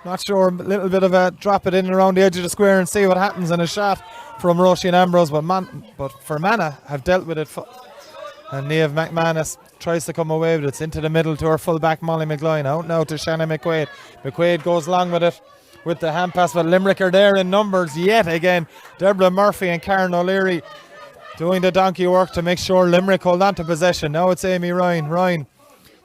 Not sure. A little bit of a drop it in around the edge of the square and see what happens. And a shot from Roisin Ambrose. But Fermanagh have dealt with it. And Niamh McManus tries to come away with it. It's into the middle to her fullback Molly McGloin. Out now to Shannon McQuaid. McQuaid goes long with it with the hand pass, but Limerick are there in numbers yet again. Deborah Murphy and Karen O'Leary doing the donkey work to make sure Limerick hold on to possession. Now it's Amy Ryan. Ryan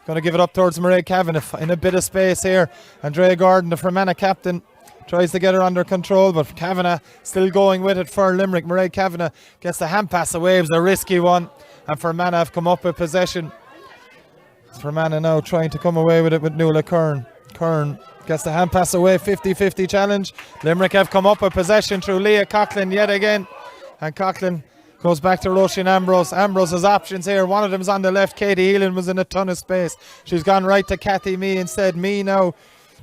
going to give it up towards Mairead Kavanagh in a bit of space here. Andrea Gordon, the Fermanagh captain, tries to get her under control, but Kavanagh still going with it for Limerick. Mairead Kavanagh gets the hand pass away. It was a risky one, and Fermanagh have come up with possession. Fermanagh now trying to come away with it with Nuala Kern. Kern gets the hand pass away, 50-50 challenge. Limerick have come up with possession through Leah Coughlin yet again. And Coughlin goes back to Roisin Ambrose. Ambrose has options here. One of them's on the left. Katie Elan was in a ton of space. She's gone right to Kathy Mee instead. Mee now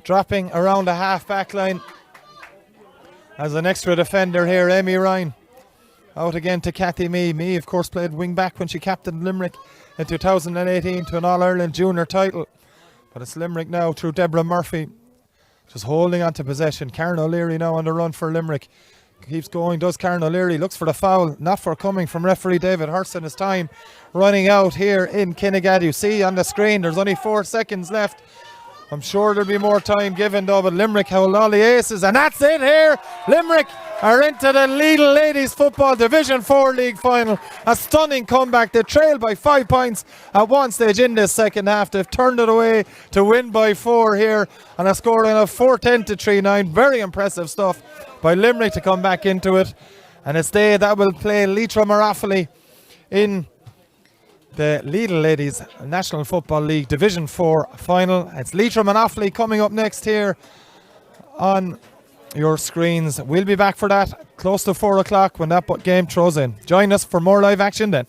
dropping around the half back line as an extra defender here. Amy Ryan out again to Kathy Mee. Mee, of course, played wing back when she captained Limerick in 2018 to an All-Ireland junior title. But it's Limerick now through Deborah Murphy, just holding on to possession. Karen O'Leary now on the run for Limerick. Keeps going, does Karen O'Leary. Looks for the foul, not forthcoming from referee David Hurston. His time running out here in Kinnegad. You see on the screen there's only 4 seconds left. I'm sure there'll be more time given though, but Limerick hold all the aces, and that's it here. Limerick are into the Lidl Ladies Football Division 4 League Final. A stunning comeback. They trailed by 5 points at one stage in this second half. They've turned it away to win by 4 here on a scoreline of 4-10 to 3-9. Very impressive stuff by Limerick to come back into it. And it's they that will play Leitrim Marafali in the Lidl Ladies National Football League Division 4 final. It's Leitrim and Offaly coming up next here on your screens. We'll be back for that close to 4 o'clock when that game throws in. Join us for more live action then.